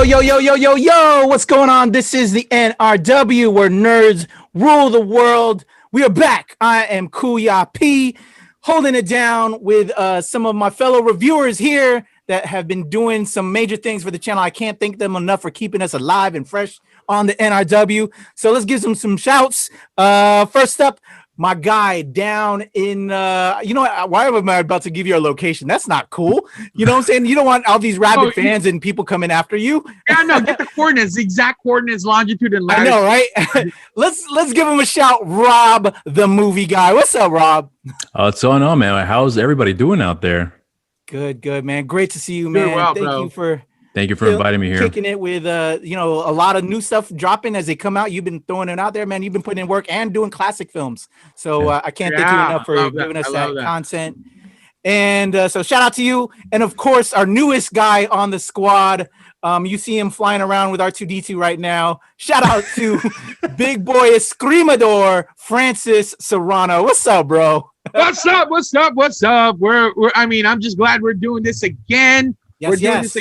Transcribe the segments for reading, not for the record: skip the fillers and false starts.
Yo, what's going on? This is the NRW, where nerds rule the world. We are back. I am Kuya P, holding it down with some of my fellow reviewers here that have been doing some major things for the channel. I can't thank them enough for keeping us alive and fresh on the NRW. So let's give them some shouts. First up, my guy down in, why am I about to give you a location? That's not cool. You know what I'm saying? You don't want all these rabid fans and people coming after you. Yeah, no, get the coordinates, the exact coordinates, longitude and latitude. I know, right? let's give him a shout. Rob, the movie guy. What's up, Rob? What's going on, man? How's everybody doing out there? Good, man. Great to see you, man. Well, Thank you for inviting me here. Kicking it with a lot of new stuff dropping as they come out. You've been throwing it out there, man. You've been putting in work and doing classic films. So I can't thank you enough for giving us that content. And so shout out to you. And of course, our newest guy on the squad. You see him flying around with R2D2 right now. Shout out to big boy Escrimador, Francis Serrano. What's up, bro? What's up? I'm just glad we're doing this again. Yes.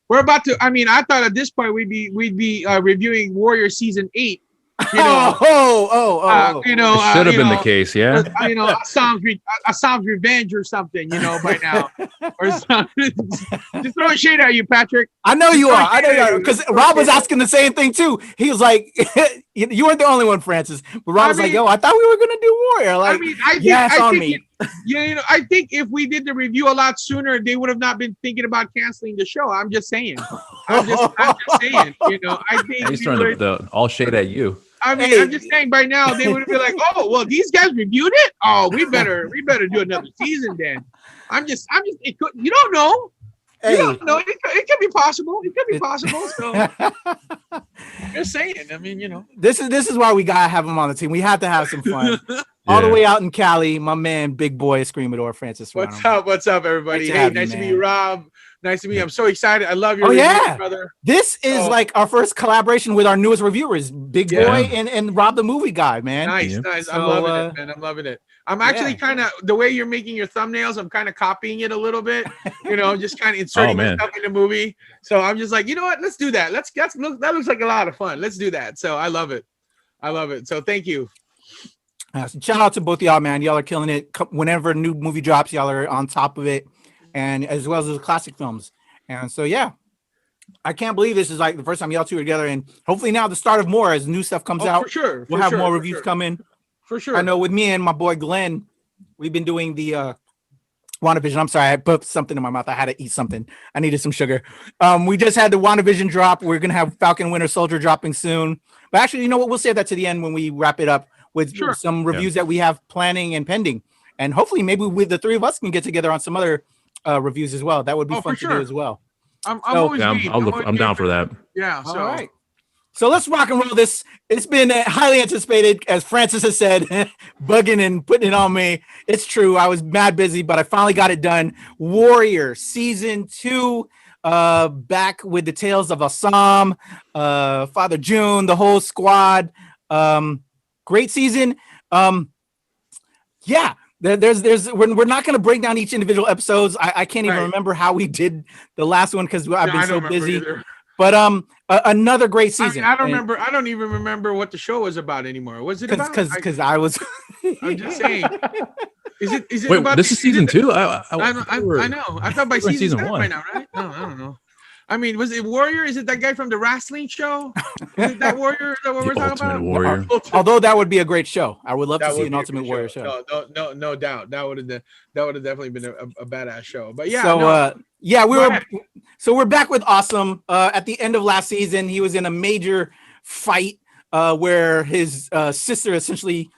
We're about to. I thought at this point we'd be reviewing Warrior Season 8. It should have been the case, yeah. Assam's Revenge or something, by now. Or something. Just throwing shade at you, Patrick. I know you are, because Rob was asking the same thing too. He was like, "You weren't the only one, Francis." But Rob was like, "Yo, I thought we were gonna do Warrior." Like, I think if we did the review a lot sooner, they would have not been thinking about canceling the show. I'm just saying. I'm just saying. I think he's throwing all shade at you. I'm just saying by now they would have been like, "Oh, well, these guys reviewed it. Oh, we better do another season then." You don't know. Hey. You don't know. It could be possible. So just saying. This is why we gotta have him on the team. We have to have some fun. All the way out in Cali, my man, big boy Escrimador, Francis. What's up, everybody? Hey, nice to meet you, Rob. Nice to meet you. I'm so excited. I love your brother. This is like our first collaboration with our newest reviewers, Big Boy and Rob the movie guy, man. Nice. I'm loving it, man. I'm loving it. I'm actually kind of, the way you're making your thumbnails, I'm kind of copying it a little bit, just kind of inserting stuff in the movie. So I'm just like, you know what? Let's do that. That looks like a lot of fun. Let's do that. So I love it. So thank you. Shout out to both of y'all, man. Y'all are killing it. Whenever a new movie drops, y'all are on top of it, and as well as the classic films. And so, I can't believe this is like the first time y'all two are together, and hopefully now the start of more as new stuff comes out. For sure. We'll have more reviews coming. For sure. I know with me and my boy Glenn, we've been doing the WandaVision. I'm sorry, I put something in my mouth. I had to eat something. I needed some sugar. We just had the WandaVision drop. We're going to have Falcon Winter Soldier dropping soon. But actually, you know what? We'll save that to the end when we wrap it up with some reviews that we have planning and pending. And hopefully maybe with the three of us can get together on some other reviews as well. That would be fun to do as well. I'm down for that. Yeah. So. All right. So let's rock and roll this. It's been highly anticipated, as Francis has said, bugging and putting it on me. It's true. I was mad busy, but I finally got it done. Warrior Season 2, back with the tales of Assam, Father June, the whole squad. Great season. We're not going to break down each individual episodes. I can't even remember how we did the last one because I've been so busy. Either. But another great season. I don't even remember what the show was about anymore. Was it about? Because I was. I'm just saying. Is it Wait, about this is season 2? I know. I thought by season 1 by now, right? No, I don't know. I mean, was it Warrior? Is it that guy from the wrestling show? Is it that Warrior? Is that what we're talking about? Warrior. Although that would be a great show. I would love to see an Ultimate Warrior show. No doubt. That would have definitely been a badass show. But we're back with Awesome. At the end of last season, he was in a major fight where his sister essentially,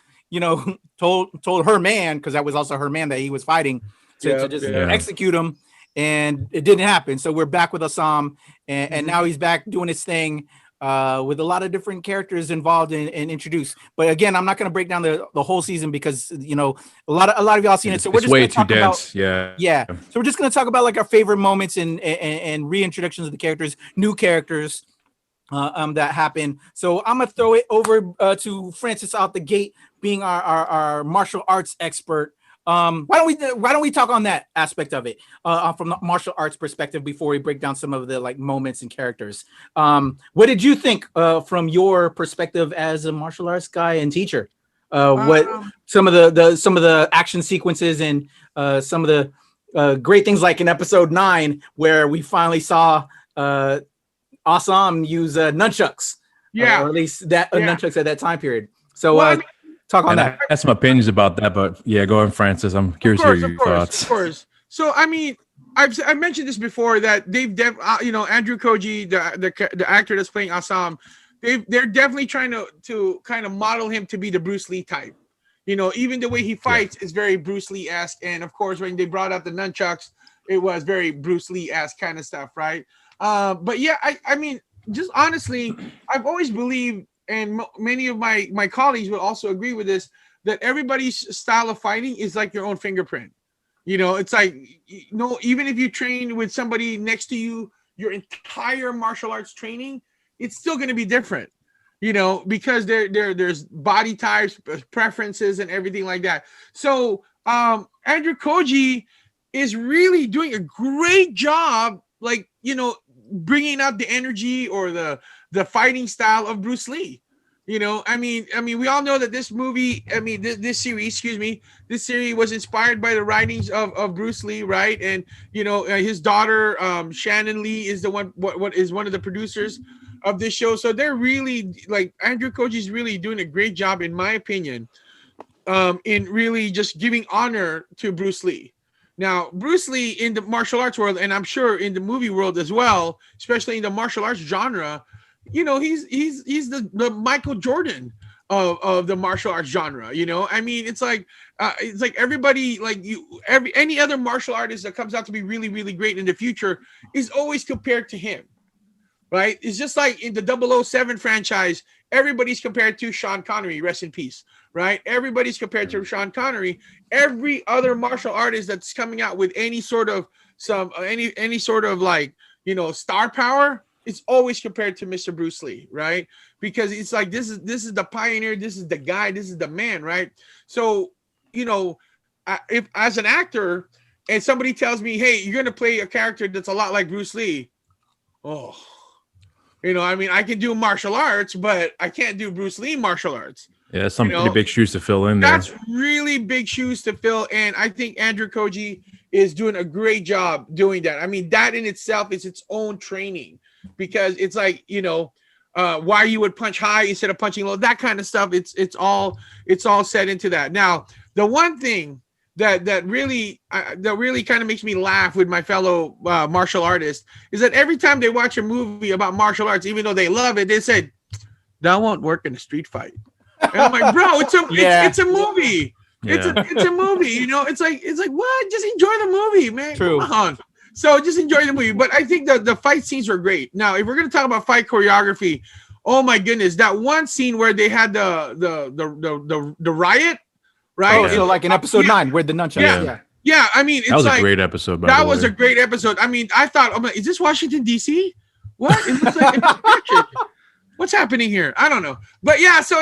told her man, because that was also her man that he was fighting, to just execute him. And it didn't happen. So we're back with Assam, and now he's back doing his thing with a lot of different characters involved and introduced. But again, I'm not going to break down the whole season because a lot of y'all seen it. So we're just way too dense. Yeah. So we're just going to talk about like our favorite moments and reintroductions of the characters, new characters that happen. So I'm gonna throw it over to Francis out the gate, being our martial arts expert. Why don't we talk on that aspect of it from the martial arts perspective before we break down some of the like moments and characters. What did you think from your perspective as a martial arts guy and teacher? What some of the action sequences and some of the great things like in episode 9 where we finally saw Assam use nunchucks, or at least that nunchucks at that time period. So talk on that. I have some opinions about that, but yeah, go ahead, Francis. I'm curious to hear your thoughts. Of course. So I mean, I've mentioned this before that Andrew Koji, the actor that's playing Assam, they're definitely trying to kind of model him to be the Bruce Lee type. Even the way he fights is very Bruce Lee-esque, and of course when they brought out the nunchucks, it was very Bruce Lee-esque kind of stuff, right? But yeah, I mean, just honestly, I've always believed, and many of my colleagues will also agree with this, that everybody's style of fighting is like your own fingerprint. It's like, even if you train with somebody next to you, your entire martial arts training, it's still going to be different, because there's body types, preferences, and everything like that. So Andrew Koji is really doing a great job, like, bringing out the energy or the fighting style of Bruce Lee. I mean, we all know that this movie, this series was inspired by the writings of Bruce Lee, right? And his daughter Shannon Lee is the one what is one of the producers of this show. So they're really, like, Andrew Koji's really doing a great job, in my opinion, in really just giving honor to Bruce Lee. Now, Bruce Lee in the martial arts world, and I'm sure in the movie world as well, especially in the martial arts genre, he's the Michael Jordan of the martial arts genre. I mean, it's like everybody, like any other martial artist that comes out to be really, really great in the future is always compared to him, right? It's just like in the 007 franchise, everybody's compared to Sean Connery, rest in peace, right? Everybody's compared to Sean Connery. Every other martial artist that's coming out with any sort of like, star power, it's always compared to Mr. Bruce Lee, right? Because it's like, this is the pioneer, this is the guy, this is the man, right? So, if as an actor and somebody tells me, hey, you're going to play a character that's a lot like Bruce Lee, I mean, I can do martial arts, but I can't do Bruce Lee martial arts. Yeah, that's some pretty big shoes to fill in there. That's really big shoes to fill. And I think Andrew Koji is doing a great job doing that. I mean, that in itself is its own training, because it's like, why you would punch high instead of punching low, that kind of stuff. It's all set into that. Now, the one thing that really kind of makes me laugh with my fellow martial artists is that every time they watch a movie about martial arts, even though they love it, they say, that won't work in a street fight. And I'm like, bro, it's a movie. Yeah. It's a movie. It's like what? Just enjoy the movie, man. True. Come on. So just enjoy the movie. But I think the fight scenes were great. Now, if we're gonna talk about fight choreography, oh my goodness, that one scene where they had the riot, right? Oh, so like in episode 9, where the nunchucks. Yeah. I mean, it's that was like a great episode. That was a great episode. I mean, I thought, is this Washington D.C.? What? It looks like what's happening here? I don't know. But yeah, so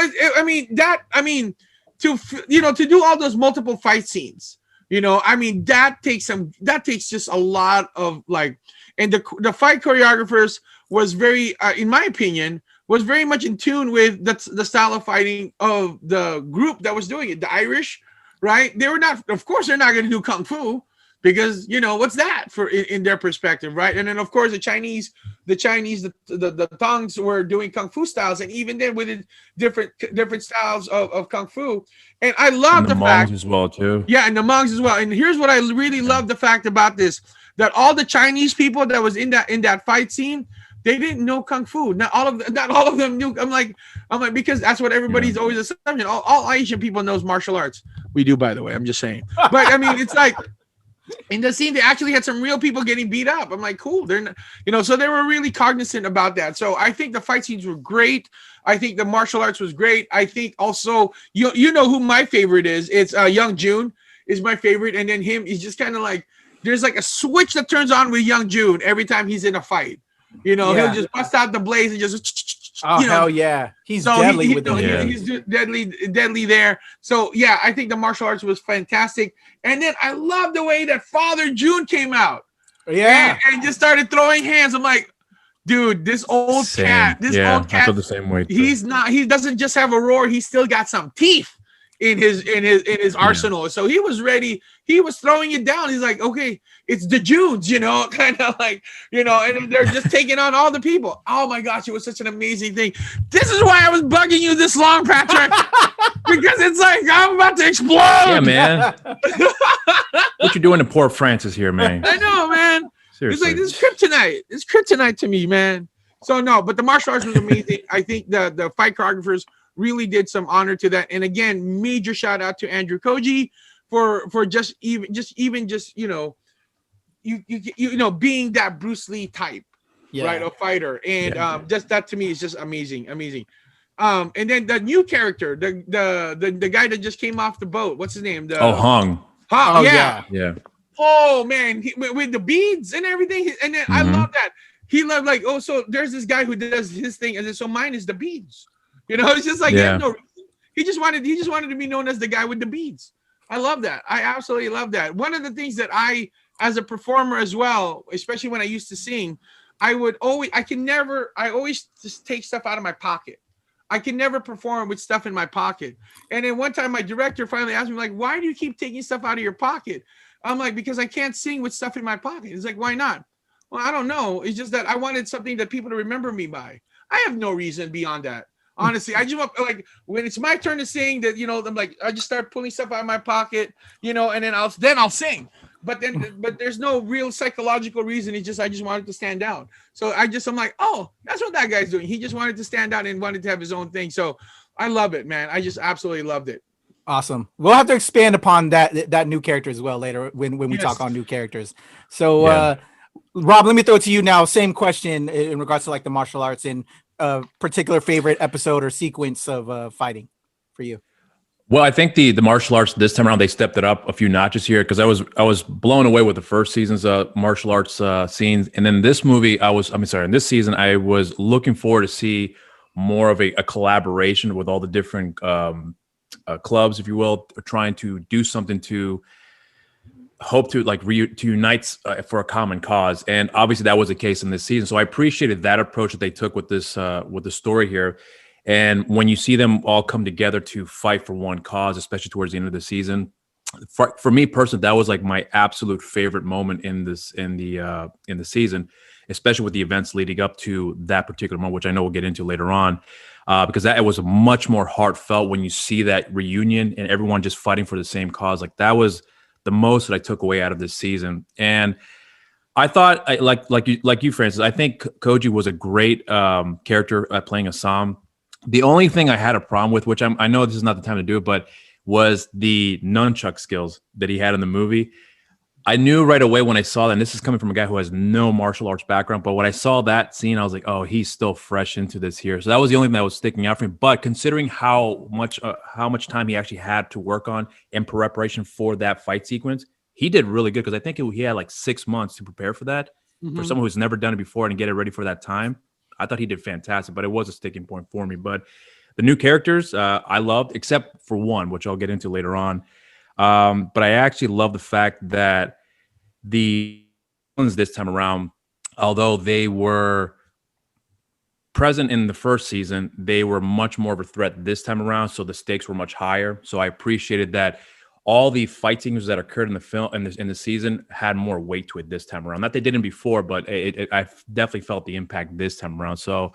to do all those multiple fight scenes, that takes just a lot of like, and the fight choreographers was very, in my opinion, was very much in tune with the style of fighting of the group that was doing it, the Irish, right? They were not, of course, they're not going to do kung fu, because what's that for in their perspective, right? And then of course the Chinese, the Tongs were doing kung fu styles, and even then with different styles of kung fu. And I love the fact as well too. Yeah, and the Mongs as well. And here's what I really love the fact about this: that all the Chinese people that was in that fight scene, they didn't know kung fu. Not all of them knew. I'm like because that's what everybody's always assumption. All Asian people knows martial arts. We do, by the way. I'm just saying. But I mean, it's like, in the scene, they actually had some real people getting beat up. I'm like, cool. They're not, so they were really cognizant about that. So I think the fight scenes were great. I think the martial arts was great. I think also, you know who my favorite is. It's Young Jun is my favorite. And then him, he's just kind of like, there's like a switch that turns on with Young Jun every time he's in a fight. He'll just bust out the blades and just, Oh, hell yeah. He's deadly with it. He's deadly there. So, yeah, I think the martial arts was fantastic. And then I love the way that Father June came out. Yeah. And just started throwing hands. I'm like, dude, this old cat, I feel the same way. He doesn't just have a roar, he still got some teeth in his arsenal. So he was ready. He was throwing it down. He's like, okay, it's the Junes, kind of like, and they're just taking on all the people. Oh my gosh, it was such an amazing thing. This is why I was bugging you this long, Patrick, because it's like I'm about to explode. Yeah, man. What you doing to poor Francis here, man? I know, man. Seriously. It's like, this is kryptonite. It's kryptonite to me, man. So no, but the martial arts was amazing. I think the fight choreographers really did some honor to that. And again, major shout out to Andrew Koji for just being that Bruce Lee type, right, a fighter. And just that to me is just amazing. And then the new character, the guy that just came off the boat, what's his name? Hung. Oh yeah. Oh man, with the beads and everything, and then I love that. He loved like, oh, so there's this guy who does his thing, and then so mine is the beads. It's just like no reason. He just wanted to be known as the guy with the beads. I love that. I absolutely love that. One of the things that I, as a performer as well, especially when I used to sing, I always just take stuff out of my pocket. I can never perform with stuff in my pocket. And then one time my director finally asked me, like, why do you keep taking stuff out of your pocket? I'm like, because I can't sing with stuff in my pocket. He's like, why not? Well, I don't know. It's just that I wanted something that people to remember me by. I have no reason beyond that. Honestly, I just want, like, when it's my turn to sing, that I'm like, I just start pulling stuff out of my pocket, and then I'll sing. But there's no real psychological reason. I just wanted to stand out. So I'm like, oh, that's what that guy's doing. He just wanted to stand out and wanted to have his own thing. So I love it, man. I just absolutely loved it. Awesome. We'll have to expand upon that new character as well later when we talk on new characters. So, Rob, let me throw it to you now. Same question in regards to like the martial arts and particular favorite episode or sequence of fighting for you. Well, I think the martial arts this time around, they stepped it up a few notches here, because I was blown away with the first season's martial arts scenes, and then this movie in this season I was looking forward to see more of a collaboration with all the different clubs, if you will, trying to do something to hope to like to unite for a common cause. And obviously that was the case in this season. So I appreciated that approach that they took with this with the story here. And when you see them all come together to fight for one cause, especially towards the end of the season, for me personally, that was like my absolute favorite moment in the season, especially with the events leading up to that particular moment, which I know we'll get into later on. Because it was much more heartfelt when you see that reunion and everyone just fighting for the same cause. Like that was the most that I took away out of this season. And I thought, like you, Francis, I think Koji was a great character at playing Assam. The only thing I had a problem with, which I know this is not the time to do it, but was the nunchuck skills that he had in the movie. I knew right away when I saw that, and this is coming from a guy who has no martial arts background, but when I saw that scene, I was like, oh, he's still fresh into this here. So that was the only thing that was sticking out for me. But considering how much time he actually had to work on in preparation for that fight sequence, he did really good, because I think he had like 6 months to prepare for that. For someone who's never done it before and get it ready for that time. I thought he did fantastic, but it was a sticking point for me. But the new characters I loved, except for one, which I'll get into later on. But I actually love the fact that the ones this time around, although they were present in the first season, they were much more of a threat this time around. So the stakes were much higher. So I appreciated that all the fight scenes that occurred in the film in the season had more weight to it this time around. Not they didn't before, but I definitely felt the impact this time around. So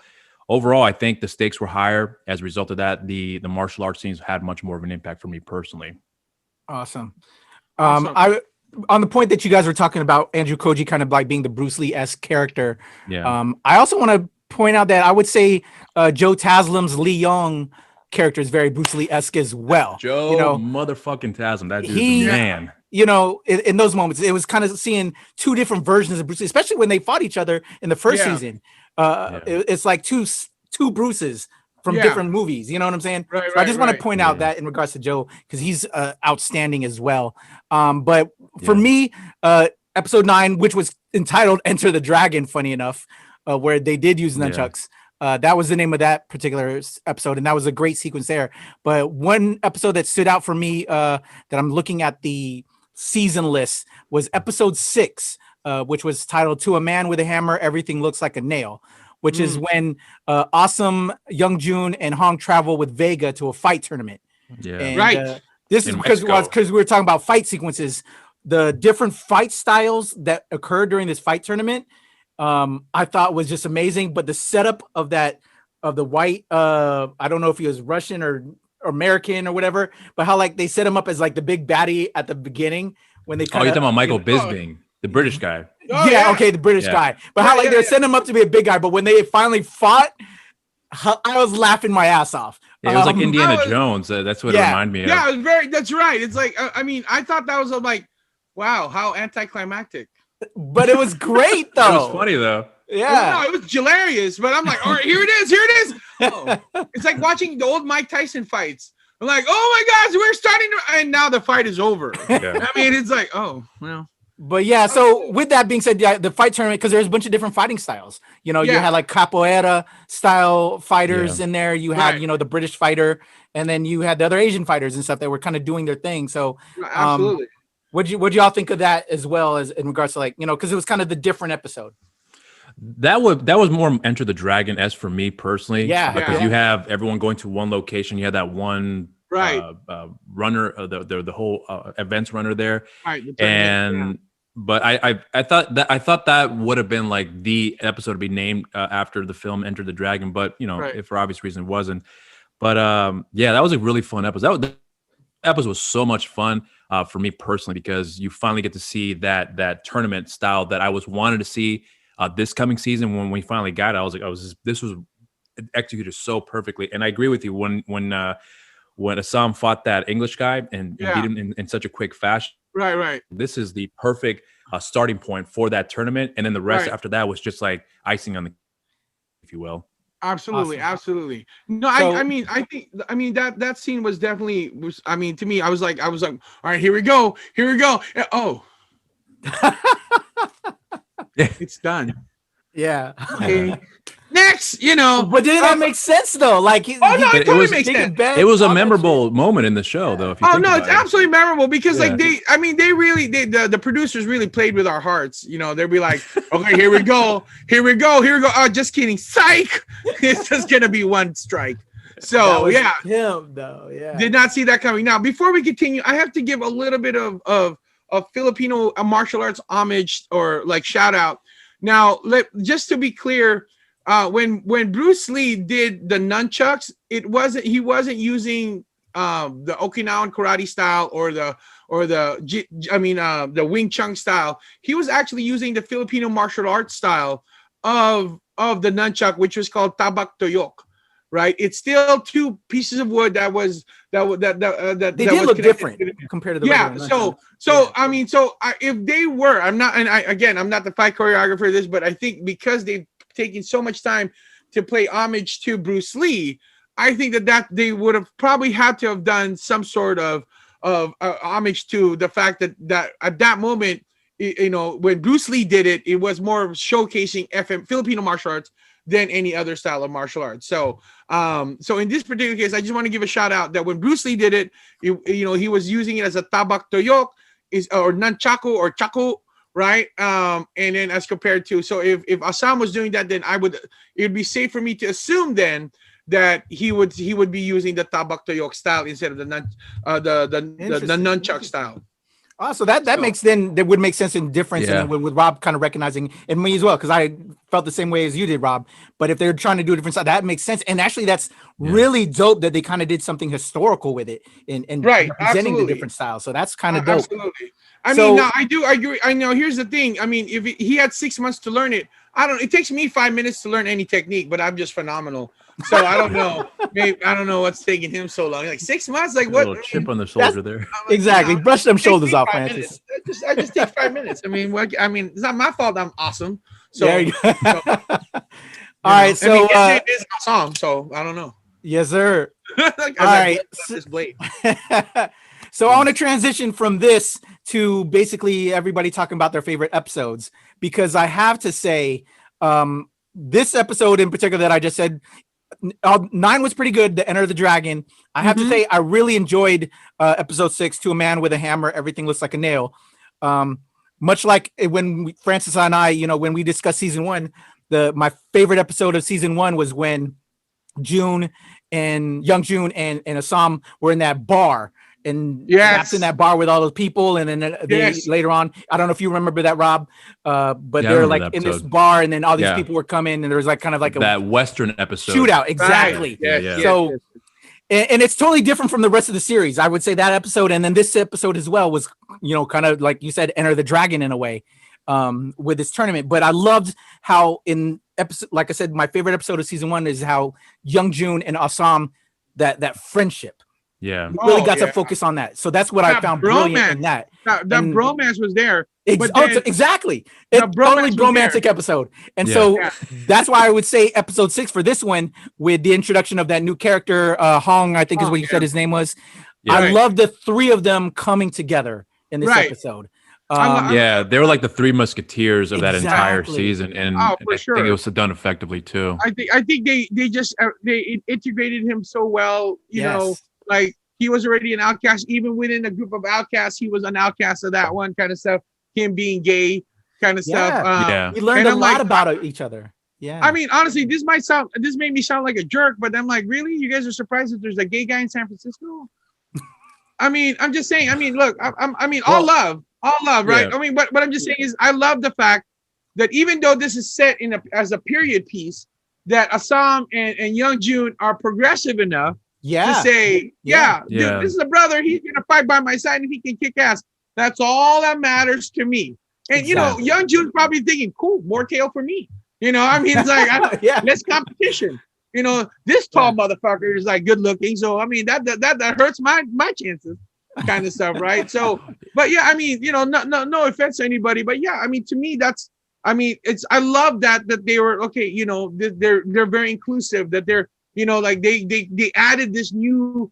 overall, I think the stakes were higher. As a result of that, the martial arts scenes had much more of an impact for me personally. Awesome. On the point that you guys were talking about Andrew Koji kind of like being the Bruce Lee-esque character. Yeah. I also want to point out that I would say Joe Taslim's Lee Young character is very Bruce Lee-esque as well. Joe motherfucking Taslim, that dude's the man. In those moments, it was kind of seeing two different versions of Bruce Lee, especially when they fought each other in the first season. It's like two Bruces from different movies. You know what I'm saying? Right, so I just want to point out that in regards to Joe, because he's outstanding as well. But for me, episode 9, which was entitled Enter the Dragon, funny enough, where they did use nunchucks. That was the name of that particular episode, and that was a great sequence there. But one episode that stood out for me that I'm looking at the season list was episode 6, which was titled "To a Man with a Hammer, Everything Looks Like a Nail," which is when Awesome, Young Jun, and Hong travel with Vega to a fight tournament. Yeah, and, right. This is because we were talking about fight sequences, the different fight styles that occurred during this fight tournament. I thought was just amazing, but the setup of the white, I don't know if he was Russian or American or whatever, but how like they set him up as like the big baddie at the beginning when they you're talking about Michael Bisping, the British guy. Okay, the British guy, but how like they're setting him up to be a big guy, but when they finally fought, I was laughing my ass off. It was like Indiana Jones. That's what it reminded me of. Yeah, it was that's right. It's like, I mean, I thought that was like, wow, how anticlimactic. But it was great though. It was funny though. Yeah, it was hilarious. But I'm like, all right, here it is. Oh. It's like watching the old Mike Tyson fights. I'm like, oh my gosh, we're starting to, and now the fight is over. Yeah. I mean, it's like, oh well. But yeah, so with that being said, the fight tournament, because there's a bunch of different fighting styles. You know, you had like capoeira style fighters in there. You had, you know, the British fighter, and then you had the other Asian fighters and stuff that were kind of doing their thing. So absolutely. What'd y'all think of that as well as in regards to like, you know, because it was kind of the different episode. That was more Enter the Dragon-esque for me personally. Because you have everyone going to one location. You had that one runner, the whole events runner there, and but I thought that would have been like the episode to be named after the film Enter the Dragon, but you know, if for obvious reason it wasn't. But that was a really fun episode. That episode was so much fun for me personally, because you finally get to see that tournament style that I was wanted to see this coming season. When we finally got it, this was executed so perfectly. And I agree with you when Assam fought that English guy and beat him in such a quick fashion. Right. This is the perfect starting point for that tournament. And then the rest after that was just like icing on the, if you will. Absolutely. Awesome. Absolutely. No, so, I mean, that scene was definitely, I mean, to me, I was like, all right, here we go. Oh, it's done. Yeah. Okay. Next, you know. But didn't that make sense though? Like, it totally makes sense. It was a memorable moment in the show, though. If you it's absolutely memorable because, like, the producers really played with our hearts. You know, they'd be like, okay, here we go. Oh, just kidding. Psych. It's just gonna be one strike. So him though. Yeah. Did not see that coming. Now, before we continue, I have to give a little bit of Filipino martial arts homage or like shout out. Now, just to be clear, when Bruce Lee did the nunchucks, he wasn't using the Okinawan karate style or the Wing Chun style. He was actually using the Filipino martial arts style of the nunchuck, which was called tabak toyok. Right, it's still two pieces of wood that they did look different compared to the if they were, I'm not the fight choreographer of this, but I think because they've taken so much time to pay homage to Bruce Lee, I think that they would have probably had to have done some sort of homage to the fact that at that moment, you know, when Bruce Lee did it, it was more showcasing Filipino martial arts than any other style of martial arts. So in this particular case, I just want to give a shout out that when Bruce Lee did it, he was using it as a tabak toyok or nunchaku or chaku, right? And then as compared to, so if Assam was doing that, then it would be safe for me to assume then that he would be using the tabak toyok style instead of the nunchuck style. Oh, so that would make sense in difference, and with Rob kind of recognizing, and me as well, because I felt the same way as you did, Rob. But if they're trying to do a different style, that makes sense. And actually, that's really dope that they kind of did something historical with it and representing the different styles. So that's kind of dope. Absolutely. I mean, no, I do agree. I know. Here's the thing. I mean, if he had 6 months to learn it, it takes me 5 minutes to learn any technique, but I'm just phenomenal. So I don't know. Maybe I don't know what's taking him so long. Like 6 months, like what? A little chip on the shoulder there. Exactly. Brush them shoulders off, Francis. I just take 5 minutes. I mean, it's not my fault. I'm awesome. So, there you go. All right. So it is my song. So I don't know. Yes, sir. All right. So I want to transition from this to basically everybody talking about their favorite episodes, because I have to say, this episode in particular that I just said, 9 was pretty good. The Enter the Dragon. I have to say, I really enjoyed episode 6. To a Man with a Hammer, everything looks like a nail. Much like when Francis and I, when we discussed season 1, my favorite episode of season 1 was when Young June and Assam were in that bar. And trapped in that bar with all those people, and then later on, I don't know if you remember that, Rob, but they're like in this bar, and then all these people were coming, and there was like kind of like that Western episode shootout, exactly. Right. So, and it's totally different from the rest of the series. I would say that episode, and then this episode as well was, kind of like you said, Enter the Dragon in a way, with this tournament. But I loved how in episode, like I said, my favorite episode of season 1 is how Young June and Assam, that friendship. Yeah, really got to focus on that. So that's what I found brilliant in that. That bromance was there. Exactly. It's totally romantic episode. And that's why I would say episode 6 for this one, with the introduction of that new character, Hong, I think is what you said his name was. Yeah, I love the 3 of them coming together in this episode. They were like the 3 musketeers of that entire season, and I think it was done effectively too. I think they just they integrated him so well, you know. Like, he was already an outcast. Even within a group of outcasts, he was an outcast of that one kind of stuff. Him being gay kind of stuff. We learned a lot about each other. Yeah. I mean, honestly, this made me sound like a jerk, but I'm like, really? You guys are surprised that there's a gay guy in San Francisco? I mean, I'm just saying, look, all love, right? Yeah. I mean, but what I'm just saying is, I love the fact that even though this is set as a period piece, that Assam and Young June are progressive enough to say, dude, this is a brother. He's gonna fight by my side and he can kick ass. That's all that matters to me. And Young June's probably thinking, cool, more tail for me. It's like less competition. This tall motherfucker is like good looking. So that hurts my chances, kind of stuff, right? So, but no offense to anybody, but to me I love that they were they're very inclusive, that they're they added this new,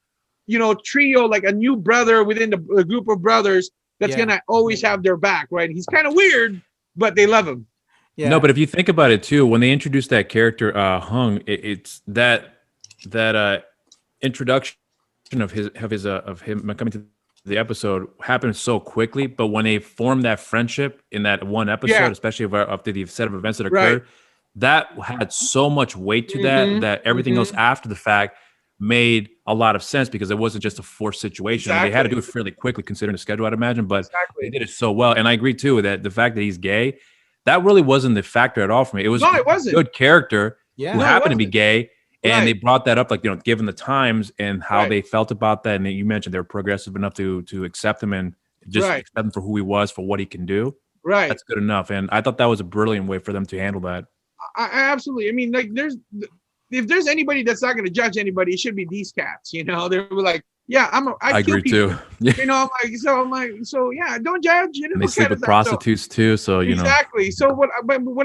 trio, like a new brother within the group of brothers that's gonna always have their back, right? He's kind of weird, but they love him. Yeah. No, but if you think about it too, when they introduced that character, Hung, it's that introduction of him coming to the episode happened so quickly. But when they formed that friendship in that one episode, especially after the set of events that occurred. That had so much weight to that everything else after the fact made a lot of sense, because it wasn't just a forced situation. They had to do it fairly quickly considering the schedule, I'd imagine, but they did it so well. And I agree too that the fact that he's gay, that really wasn't the factor at all for me. It was a good character who happened to be gay, and they brought that up, like, given the times and how they felt about that. And you mentioned they were progressive enough to accept him and just accept him for who he was, for what he can do. Right. That's good enough. And I thought that was a brilliant way for them to handle that. I absolutely. I mean, like, if there's anybody that's not going to judge anybody, it should be these cats. They were like, I agree too. Yeah. I'm like, don't judge. And they sleep with prostitutes too. So exactly. So what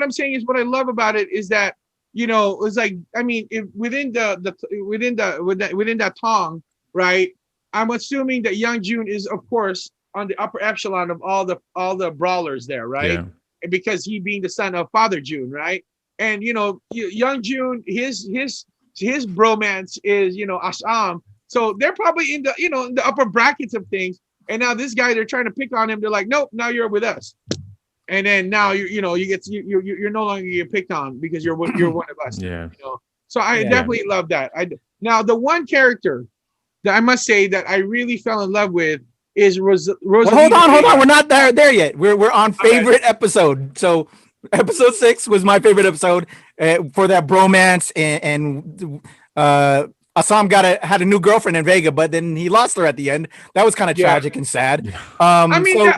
I'm saying is, what I love about it is that it's like, I mean, within that tongue, right? I'm assuming that Young June is, of course, on the upper echelon of all the brawlers there, right? Yeah. Because he being the son of Father June, right? And Young June, his bromance is Assam, so they're probably in the in the upper brackets of things. And now this guy, they're trying to pick on him. They're like, nope, now you're with us. And then now you're no longer get picked on because you're one of us. Yeah. So I definitely love that. Now the one character that I must say that I really fell in love with is Rosalie. Well, hold on. We're not there yet. We're on favorite episode. So episode 6 was my favorite episode for that bromance, and Assam had a new girlfriend in Vega, but then he lost her at the end. That was kind of tragic and sad. I mean,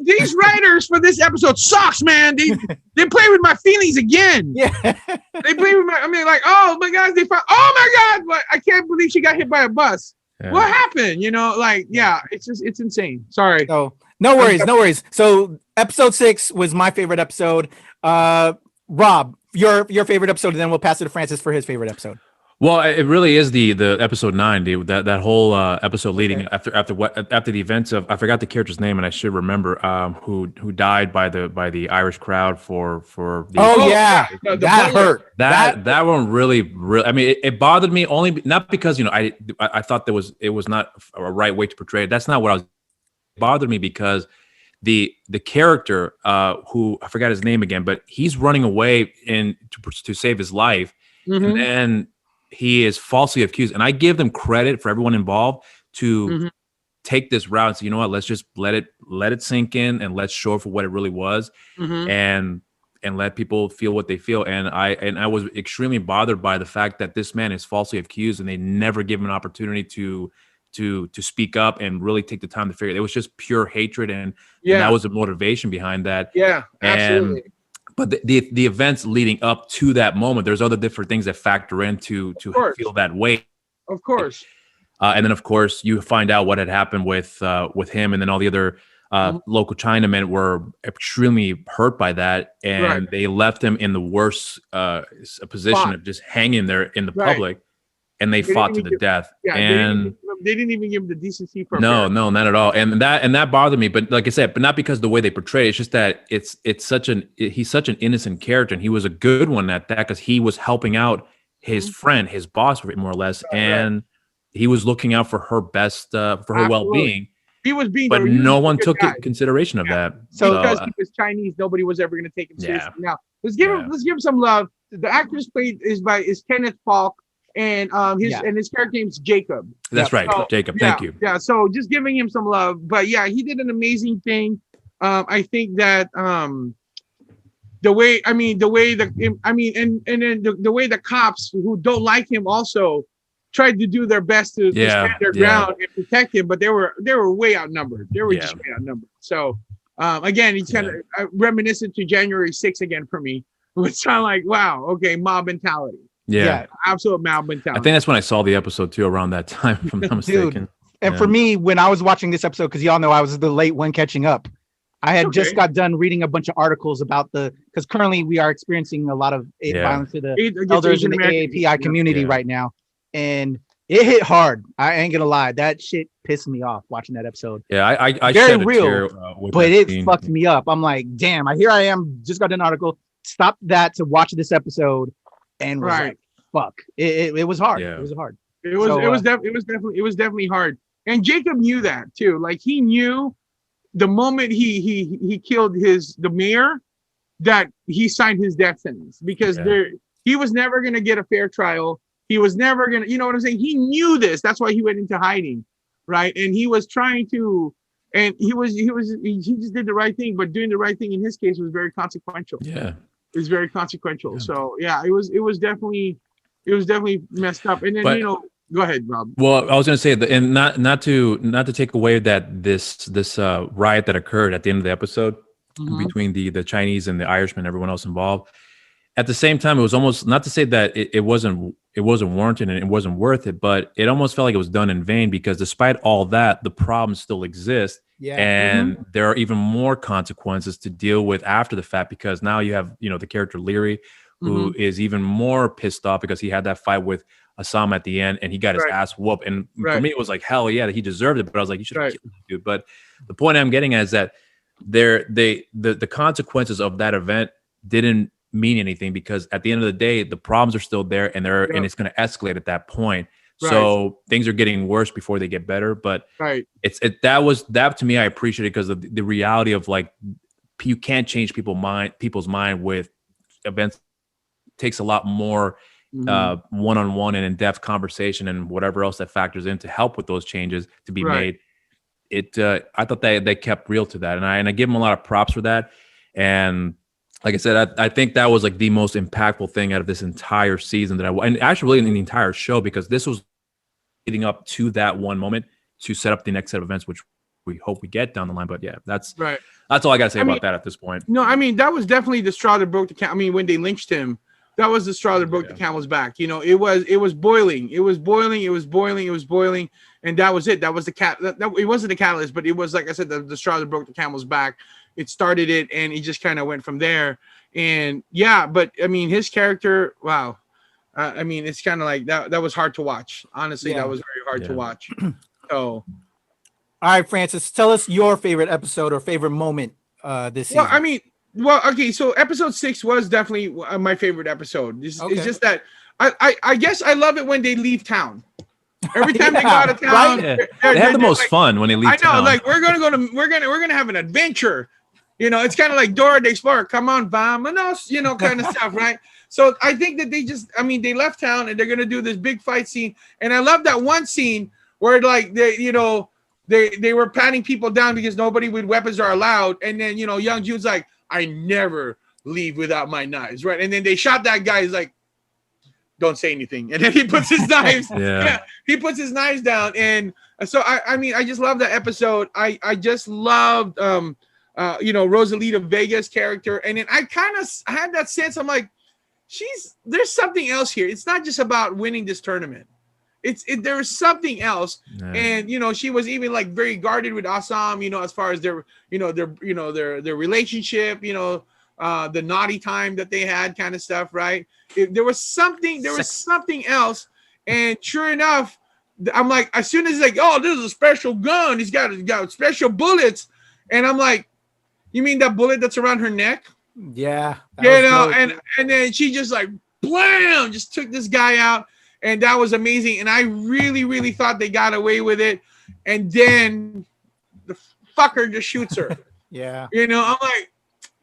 these writers for this episode sucks, man. They play with my feelings again. Yeah, they play with oh my God, I can't believe she got hit by a bus. Yeah. What happened? It's insane. Sorry. Oh, no worries. So episode 6 was my favorite episode. Rob, your favorite episode, and then we'll pass it to Francis for his favorite episode. Well, it really is the episode 9, dude. That whole episode leading after the events of, I forgot the character's name and I should remember, who died by the Irish crowd for the that hurt. That one really I mean it bothered me only not because I thought it was not a right way to portray it. That's not what it bothered me because the character who I forgot his name again, but he's running away to save his life, and then he is falsely accused. And I give them credit for everyone involved to take this route and say, you know what, let's just let it sink in and let's show it for what it really was, and let people feel what they feel. And I was extremely bothered by the fact that this man is falsely accused and they never give him an opportunity to speak up and really take the time to figure it. It was just pure hatred, and that was the motivation behind that. Yeah, absolutely. But the events leading up to that moment, there's other different things that factor into to feel that way. Of course. And then, of course, you find out what had happened with him, and then all the other local Chinamen were extremely hurt by that, and they left him in the worst position of just hanging there in the public, and they fought to the death. Yeah, and they didn't even give him the decency for no, not at all. And that bothered me. But like I said, but not because of the way they portray it. It's just that he's such an innocent character, and he was a good one at that because he was helping out his friend, his boss, more or less, and he was looking out for her best, for her well-being. He was being, but no one took consideration of that. So because he was Chinese, nobody was ever going to take him seriously. Now let's give him some love. The actor's played is Kenneth Falk. And his character name's Jacob. That's right, so, Jacob. Thank you. Yeah, so just giving him some love. But yeah, he did an amazing thing. I think that the way the cops who don't like him also tried to do their best to stand their ground and protect him, but they were way outnumbered. They were just way outnumbered. So again, he's kind of reminiscent to January 6th again for me. It's kind of like, wow, okay, mob mentality. Yeah, absolute mob mentality. I think that's when I saw the episode too, around that time, if I'm not mistaken. Dude, and for me, when I was watching this episode, because y'all know I was the late one catching up, I had just got done reading a bunch of articles about because currently we are experiencing a lot of violence to the elders in the AAPI community right now. And it hit hard. I ain't gonna lie. That shit pissed me off watching that episode. Yeah, I very real, but it fucked me up. I'm like, damn, here I am, just got an article, stopped that to watch this episode, and was like, fuck. It was hard. Yeah. It was hard. It was definitely hard. And Jacob knew that too. Like he knew the moment he killed the mayor that he signed his death sentence because he was never gonna get a fair trial. He was never gonna, you know what I'm saying? He knew this. That's why he went into hiding, right? And he was trying to, and he just did the right thing. But doing the right thing in his case was very consequential. Yeah, it was very consequential. Yeah. So yeah, it was definitely messed up. And then go ahead, Rob. Well, I was going to say that, and not to take away that this riot that occurred at the end of the episode between the Chinese and the Irishman, everyone else involved. At the same time, it was almost, not to say that it wasn't warranted and it wasn't worth it, but it almost felt like it was done in vain because despite all that, the problems still exist. Yeah. And there are even more consequences to deal with after the fact because now you have, the character Leary, who is even more pissed off because he had that fight with Assam at the end and he got his ass whooped. And for me, it was like, hell yeah, he deserved it. But I was like, you should have killed him, dude. But the point I'm getting at is that the consequences of that event didn't mean anything because at the end of the day, the problems are still there and and it's going to escalate at that point. So things are getting worse before they get better. But that to me, I appreciate it because of the reality of like, you can't change people's mind with events. It takes a lot more one-on-one and in-depth conversation and whatever else that factors in to help with those changes to be made. I thought they kept real to that. And I give them a lot of props for that. And like I said, I think that was like the most impactful thing out of this entire season and actually really in the entire show, because this was leading up to that one moment to set up the next set of events, which we hope we get down the line. But yeah, that's all I got to say about that at this point. No, I mean, that was definitely the straw that broke the camel. I mean, when they lynched him, that was the straw that broke the camel's back. It was boiling. It was boiling. And that was it. That was it wasn't the catalyst, but it was, like I said, the straw that broke the camel's back. It started it, and it just kind of went from there. And yeah, but I mean, his character, wow. I mean, it's kind of like that was hard to watch. Honestly, that was very hard to watch. So, all right, Francis, tell us your favorite episode or favorite moment this season. Well, I mean, okay, so episode 6 was definitely my favorite episode. It's just that I guess I love it when they leave town. Every time they go out of town, right? They have the most fun when they leave town. I know, like we're gonna have an adventure. You know, it's kind of like Dora the Explorer. Come on, vamonos, you know, kind of stuff, right? So I think that they left town and they're gonna do this big fight scene. And I love that one scene where like they were patting people down because nobody with weapons are allowed. And then young Jude's like, I never leave without my knives, right? And then they shot that guy. He's like, don't say anything. And then he puts his knives. He puts his knives down. And so I mean, I just love that episode. I just loved Rosalita Vega's character. And then I had that sense. I'm like, there's something else here. It's not just about winning this tournament. There was something else. And she was even like very guarded with Assam, as far as their relationship, the naughty time that they had, kind of stuff, right? There was something else. And sure enough, I'm like, as soon as like, oh, this is a special gun, he's got special bullets. And I'm like, you mean that bullet that's around her neck? Yeah. And then she just like, blam, just took this guy out. And that was amazing. And I really, really thought they got away with it. And then the fucker just shoots her. Yeah. I'm like,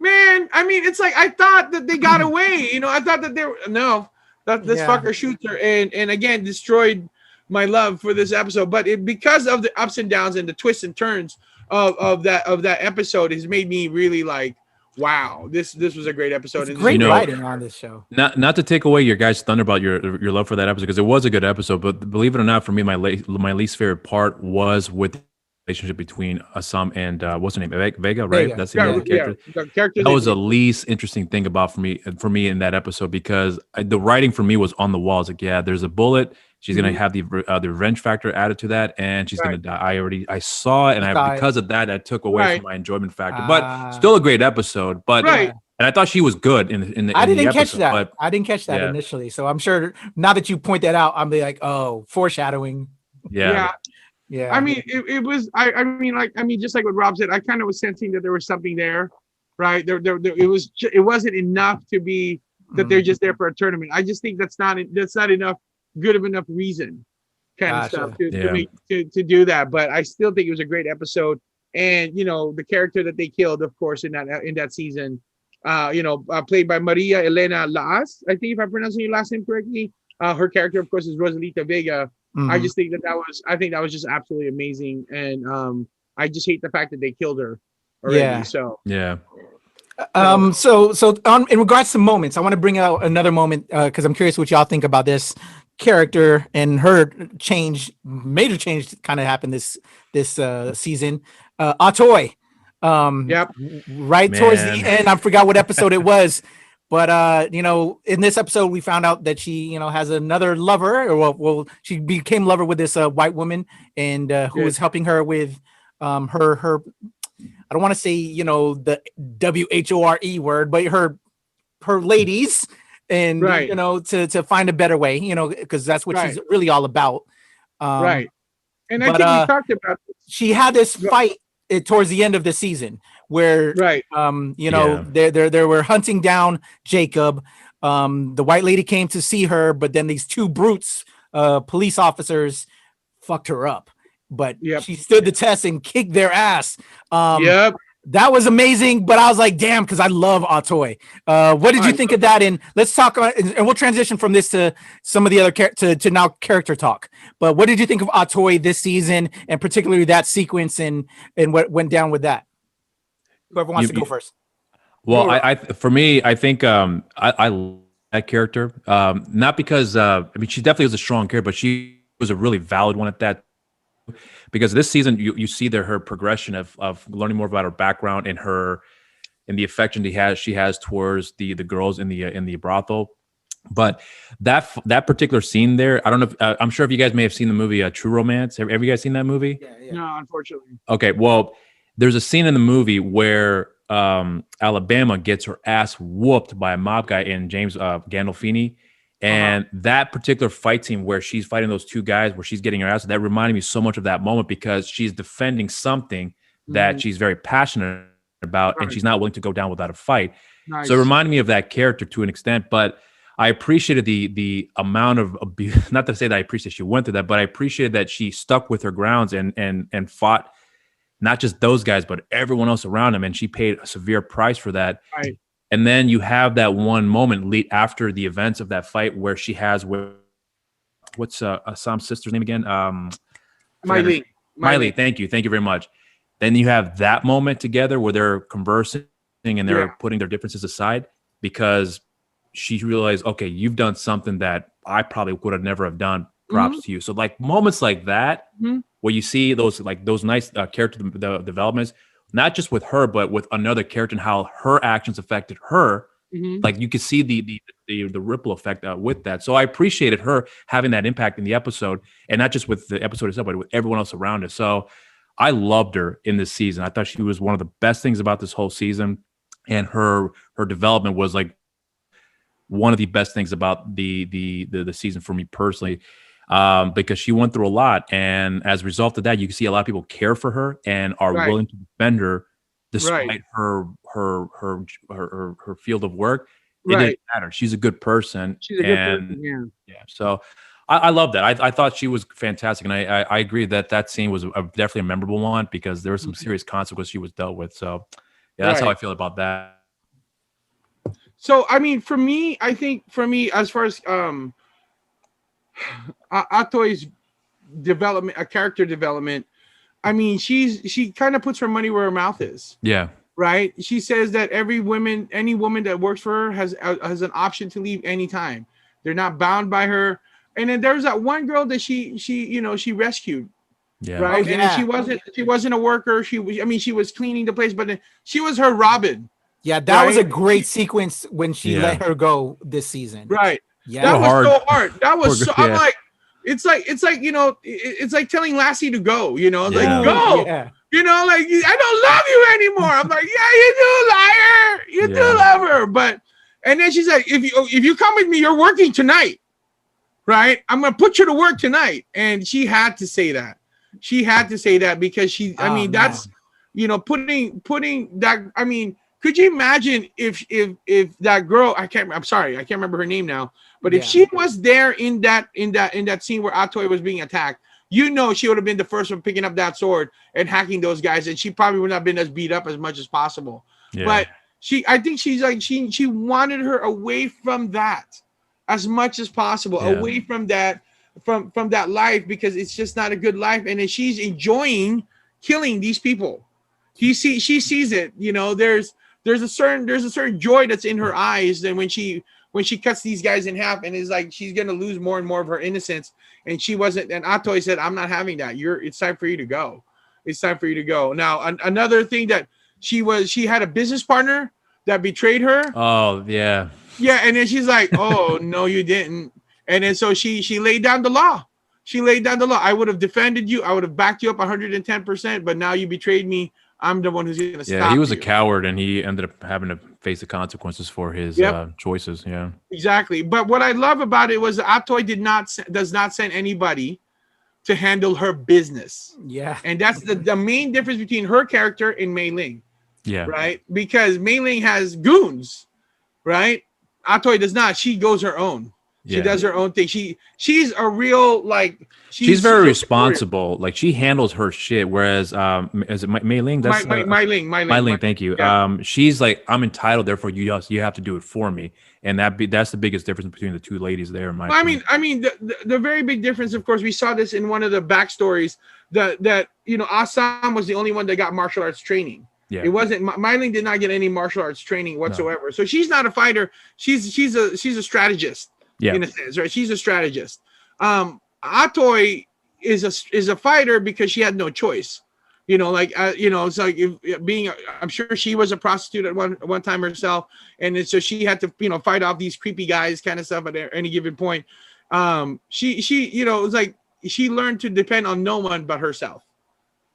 man, I mean, it's like, I thought that they got away. I thought that this fucker shoots her. And again, destroyed my love for this episode. But because of the ups and downs and the twists and turns of that episode, has made me really like, wow, this was a great episode. It's great writing on this show. Not to take away your guys' thunder about your love for that episode, because it was a good episode. But believe it or not, for me, my least favorite part was with the relationship between Assam and what's her name, Vega, right? Vega. That's the name of the character. That was the least interesting thing about for me in that episode, because the writing for me was on the walls. Like, yeah, there's a bullet. She's gonna have the revenge factor added to that, and she's gonna die. I saw it, and because of that, I took away from my enjoyment factor. But still a great episode. But and I thought she was good in the. I didn't catch episode, that. but, I didn't catch that initially. So I'm sure now that you point that out, I'm like, oh, foreshadowing. Yeah. I mean, it was. I mean, just like what Rob said, I kind of was sensing that there was something there, right? It wasn't enough to be that they're just there for a tournament. I just think that's not enough. Good of enough reason kind of stuff to do that. But I still think it was a great episode. And the character that they killed, of course, in that season, played by Maria Elena Laas, I think, if I'm pronouncing your last name correctly. Her character, of course, is Rosalita Vega. I just think that was just absolutely amazing. And I just hate the fact that they killed her already. So in regards to moments, I want to bring out another moment because I'm curious what y'all think about this character and her major change kind of happened this season. Atoy, right towards the end, I forgot what episode it was, but in this episode we found out that she has another lover, or she became lover with this white woman, and who was helping her with her I don't want to say the WHORE word, but her ladies, and to find a better way, because that's what she's really all about. And I think we talked about this. She had this fight towards the end of the season where they were hunting down Jacob. The white lady came to see her, but then these two brutes, police officers, fucked her up. But she stood the test and kicked their ass. That was amazing, but I was like, damn, because I love Atoy. What did you think of that? And let's talk about, and we'll transition from this to some of the other to now character talk. But what did you think of Atoy this season, and particularly that sequence and what went down with that? Whoever wants to go first. Well, I for me, I think I love that character. Not because she definitely was a strong character, but she was a really valid one at that. Because this season you see her progression of learning more about her background and the affection she has towards the girls in the brothel. But that particular scene there, I don't know if, I'm sure if you guys may have seen the movie True Romance. Have you guys seen that movie? Yeah. No, unfortunately. Okay, well, there's a scene in the movie where Alabama gets her ass whooped by a mob guy in James Gandolfini. And that particular fight scene where she's fighting those two guys, where she's getting her ass, that reminded me so much of that moment because she's defending something that she's very passionate about, and she's not willing to go down without a fight. Nice. So it reminded me of that character to an extent, but I appreciated the amount of abuse. Not to say that I appreciate she went through that, but I appreciated that she stuck with her grounds and fought not just those guys, but everyone else around him, and she paid a severe price for that. Right. And then you have that one moment late after the events of that fight where she has what's Sam's sister's name again? Miley. Thank you very much. Then you have that moment together where they're conversing and they're putting their differences aside because she realized, okay, you've done something that I probably would have never have done. Props to you. So like moments like that where you see those nice character developments, not just with her, but with another character and how her actions affected her. Like you could see the ripple effect with that. So I appreciated her having that impact in the episode, and not just with the episode itself, but with everyone else around her. So I loved her in this season. I thought she was one of the best things about this whole season, and her development was like one of the best things about the season for me personally. Because she went through a lot, and as a result of that, you can see a lot of people care for her and are willing to defend her despite her field of work. It didn't matter. She's a good person. She's a good person. Yeah. So I love that. I thought she was fantastic, and I agree that scene was definitely a memorable one because there were some serious consequences she was dealt with. So yeah, that's how I feel about that. So I mean, for me, as far as Atoy's development, a character development, I mean, she kind of puts her money where her mouth is. Yeah. Right. She says that any woman that works for her has an option to leave anytime. They're not bound by her. And then there's that one girl that she rescued. Yeah. Right. Oh, and then she wasn't a worker. She was cleaning the place, but then she was her Robin. Yeah, that was a great sequence when she let her go this season. Right. Yeah, that was so hard. That was so. I'm like, it's like it's like telling Lassie to go. Like go. Yeah. Like I don't love you anymore. I'm like, yeah, you do, liar. You do love her, but and then she's like, if you come with me, you're working tonight, right? I'm gonna put you to work tonight, and she had to say that. She had to say that because that's putting that. I mean, could you imagine if that girl? I'm sorry, I can't remember her name now. But if she was there in that scene where Atoy was being attacked, she would have been the first one picking up that sword and hacking those guys, and she probably would not have been as beat up as much as possible. Yeah. But I think she's like she wanted her away from that as much as possible, away from that from that life, because it's just not a good life, and then she's enjoying killing these people. She sees it. There's a certain joy that's in her eyes, and when she cuts these guys in half, and is like she's gonna lose more and more of her innocence, and she wasn't. And Atoy said, "I'm not having that. It's time for you to go. It's time for you to go." Now, another thing that she had a business partner that betrayed her. Oh yeah, and then she's like, "Oh no, you didn't." And then so she laid down the law. She laid down the law. I would have defended you. I would have backed you up 110%. But now you betrayed me. I'm the one who's going to stop you. Yeah, he was a coward, and he ended up having to face the consequences for his choices. Yeah, exactly. But what I love about it was Atoy does not send anybody to handle her business. Yeah, and that's the main difference between her character and Mei Ling. Yeah, right. Because Mei Ling has goons, right? Atoy does not. She goes her own. She does her own thing. She's a real she's very responsible. Like she handles her shit. Whereas is it Mei Ling? That's Mei Ling. Thank you. Yeah. She's like, I'm entitled, therefore you have to do it for me. And that's the biggest difference between the two ladies there. I mean, the very big difference, of course, we saw this in one of the backstories that Assam was the only one that got martial arts training. Yeah. It wasn't Mei Ling did not get any martial arts training whatsoever. No. So she's not a fighter. She's a strategist. Yeah. In a sense, right? She's a strategist. Atoy is a fighter because she had no choice. It's like I'm sure she was a prostitute at one time herself, and so she had to fight off these creepy guys kind of stuff at any given point. She it's like she learned to depend on no one but herself.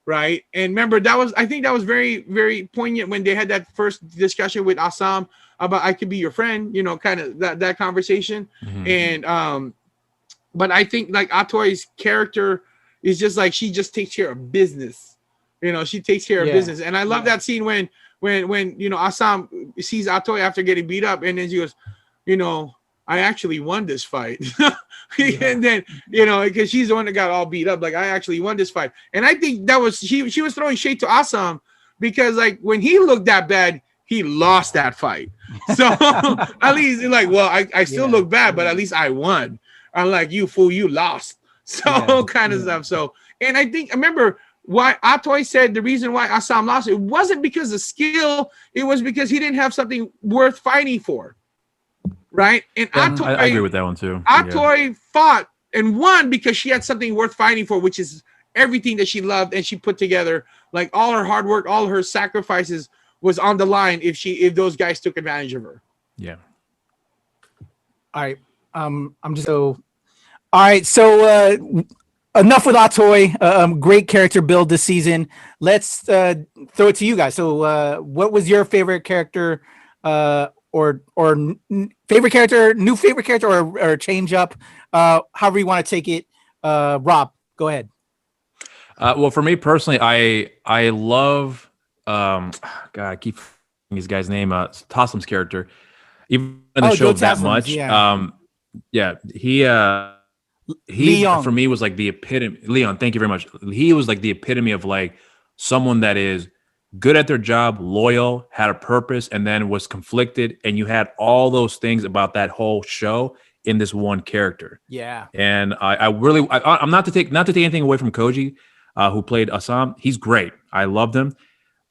right? And remember, I think that was very, very poignant when they had that first discussion with Assam about I could be your friend, kind of that conversation. And but I think like Atoy's character is just like she just takes care of business. She takes care of business. And I love that scene when Assam sees Atoy after getting beat up, and then she goes, I actually won this fight. And then, because she's the one that got all beat up, like I actually won this fight. And I think that was she was throwing shade to Assam because like when he looked that bad, he lost that fight. So at least like, well, I still look bad, but at least I won. Unlike you, fool, you lost. So kind of stuff. So, and I remember why Atoy said the reason why Assam lost, it wasn't because of skill, it was because he didn't have something worth fighting for. Right? And Atoy, I agree with that one too. Atoy fought and won because she had something worth fighting for, which is everything that she loved and she put together. Like all her hard work, all her sacrifices was on the line if those guys took advantage of her. Yeah. All right. All right. So enough with Atoy. Great character build this season. Let's throw it to you guys. So what was your favorite character or favorite character, new favorite character, or change up, however you want to take it. Rob, go ahead. Well, for me personally, I love God, I keep forgetting this guy's name, Taslim's character, even in the show that much. He Leon. For me was like the epitome. Leon, thank you very much. He was like the epitome of like someone that is good at their job, loyal, had a purpose, and then was conflicted. And you had all those things about that whole show in this one character. Yeah. And I'm not to take anything away from Koji, who played Assam. He's great. I loved him,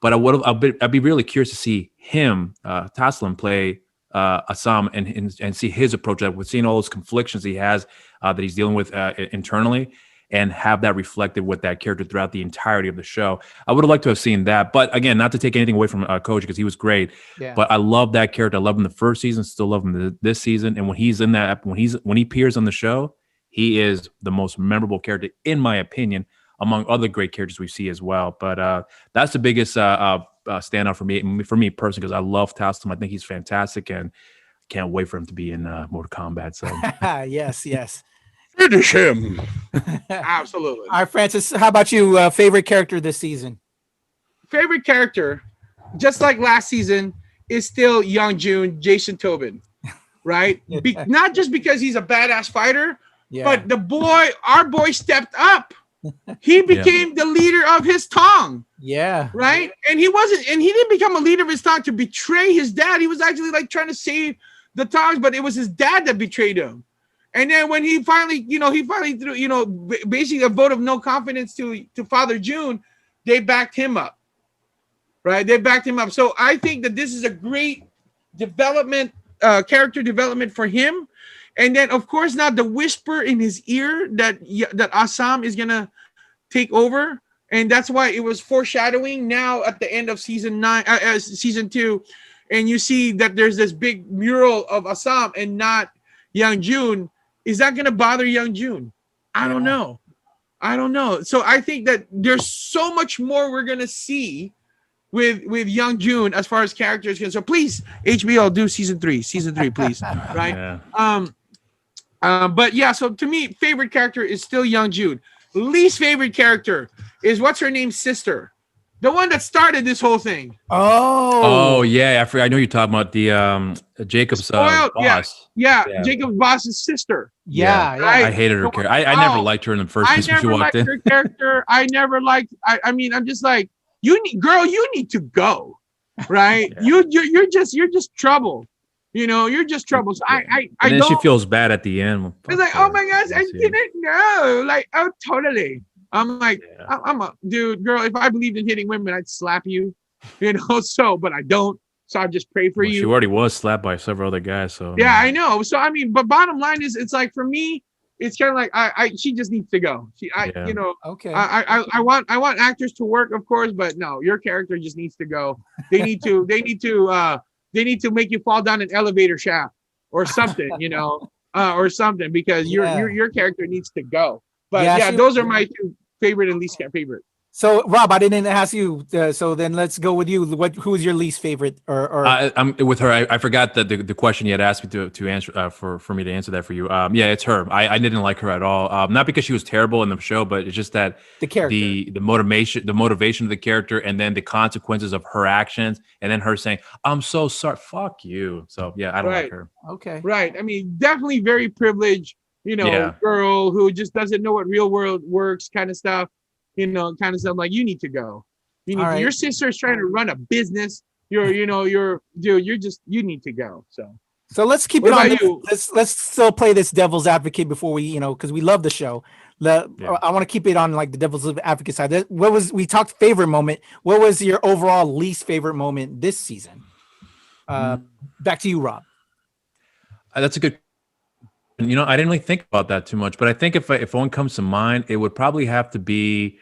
but I'd be really curious to see him, Taslim, play Assam and see his approach to that, with seeing all those conflictions he has that he's dealing with internally, and have that reflected with that character throughout the entirety of the show. I would have liked to have seen that. But again, not to take anything away from Koji, because he was great. Yeah. But I love that character. I loved him the first season, still love him this season. And when he's in that, when he appears on the show, he is the most memorable character, in my opinion, among other great characters we see as well. But that's the biggest standout for me personally, because I love Taslim. I think he's fantastic, and can't wait for him to be in Mortal Kombat. So yes. Finish him. Absolutely. All right, Francis, how about you? Favorite character this season? Favorite character, just like last season, is still Young Jun, Jason Tobin, right? Not just because he's a badass fighter, but our boy stepped up. He became the leader of his tongue. Yeah. Right? And he didn't become a leader of his tongue to betray his dad. He was actually like trying to save the tongues, but it was his dad that betrayed him. And then when he finally threw, basically a vote of no confidence to Father June, they backed him up. Right? They backed him up. So I think that this is a great development, character development for him. And then, of course, now the whisper in his ear that Assam is gonna take over, and that's why it was foreshadowing. Now at the end of season 2, and you see that there's this big mural of Assam and not Young Jun. Is that gonna bother Young Jun? I don't know. So I think that there's so much more we're gonna see with Young Jun as far as characters go. So please, HBO, do season 3, please. Right? Yeah. But yeah, so to me, favorite character is still Young Jun. Least favorite character is what's her name's sister, the one that started this whole thing. Oh yeah, I know you're talking about the Jacob's boss. Yeah, Jacob's boss's sister. Yeah. Right? I hated her character. I never liked her in the first place when she walked in. Her character. I never liked. I mean, I'm just like, you need to go, right? Yeah. You're just trouble. You're just trouble. So I and then she feels bad at the end. It's like, oh my gosh, I didn't know. Like, oh, totally. I'm like, I'm a dude, girl. If I believed in hitting women, I'd slap you. So, but I don't. So I just pray for you. She already was slapped by several other guys. So yeah, I know. So I mean, but bottom line is, it's like for me, it's kind of like she just needs to go. Okay. I want actors to work, of course, but no, your character just needs to go. They need to make you fall down an elevator shaft or something, or something, because your character needs to go. But those are my two favorite and least favorite. So, Rob, I didn't ask you. So then let's go with you. Who is your least favorite? I'm with her. I forgot that the question you had asked me to answer for me to answer that for you. Yeah, it's her. I didn't like her at all. Not because she was terrible in the show, but it's just that the character, the motivation of the character, and then the consequences of her actions, and then her saying, "I'm so sorry, fuck you." So yeah, I don't like her. Okay, right. I mean, definitely very privileged. Girl who just doesn't know what real world works, kind of stuff. Kind of stuff like you need to go. Your sister's trying to run a business. You need to go. So let's keep it on. Let's still play this devil's advocate before we, because we love the show. I want to keep it on like the devil's advocate side. We talked favorite moment. What was your overall least favorite moment this season? Back to you, Rob. That's a good. I didn't really think about that too much, but I think if one comes to mind, it would probably have to be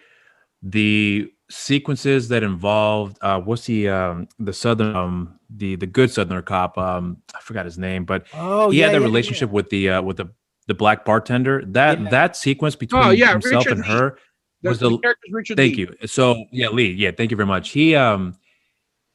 the sequences that involved what's the southern the good southern cop, I forgot his name, but he had that relationship with the black bartender. That sequence between himself Richard and her was the character's Richard thank Lee. you. So Lee, thank you very much. He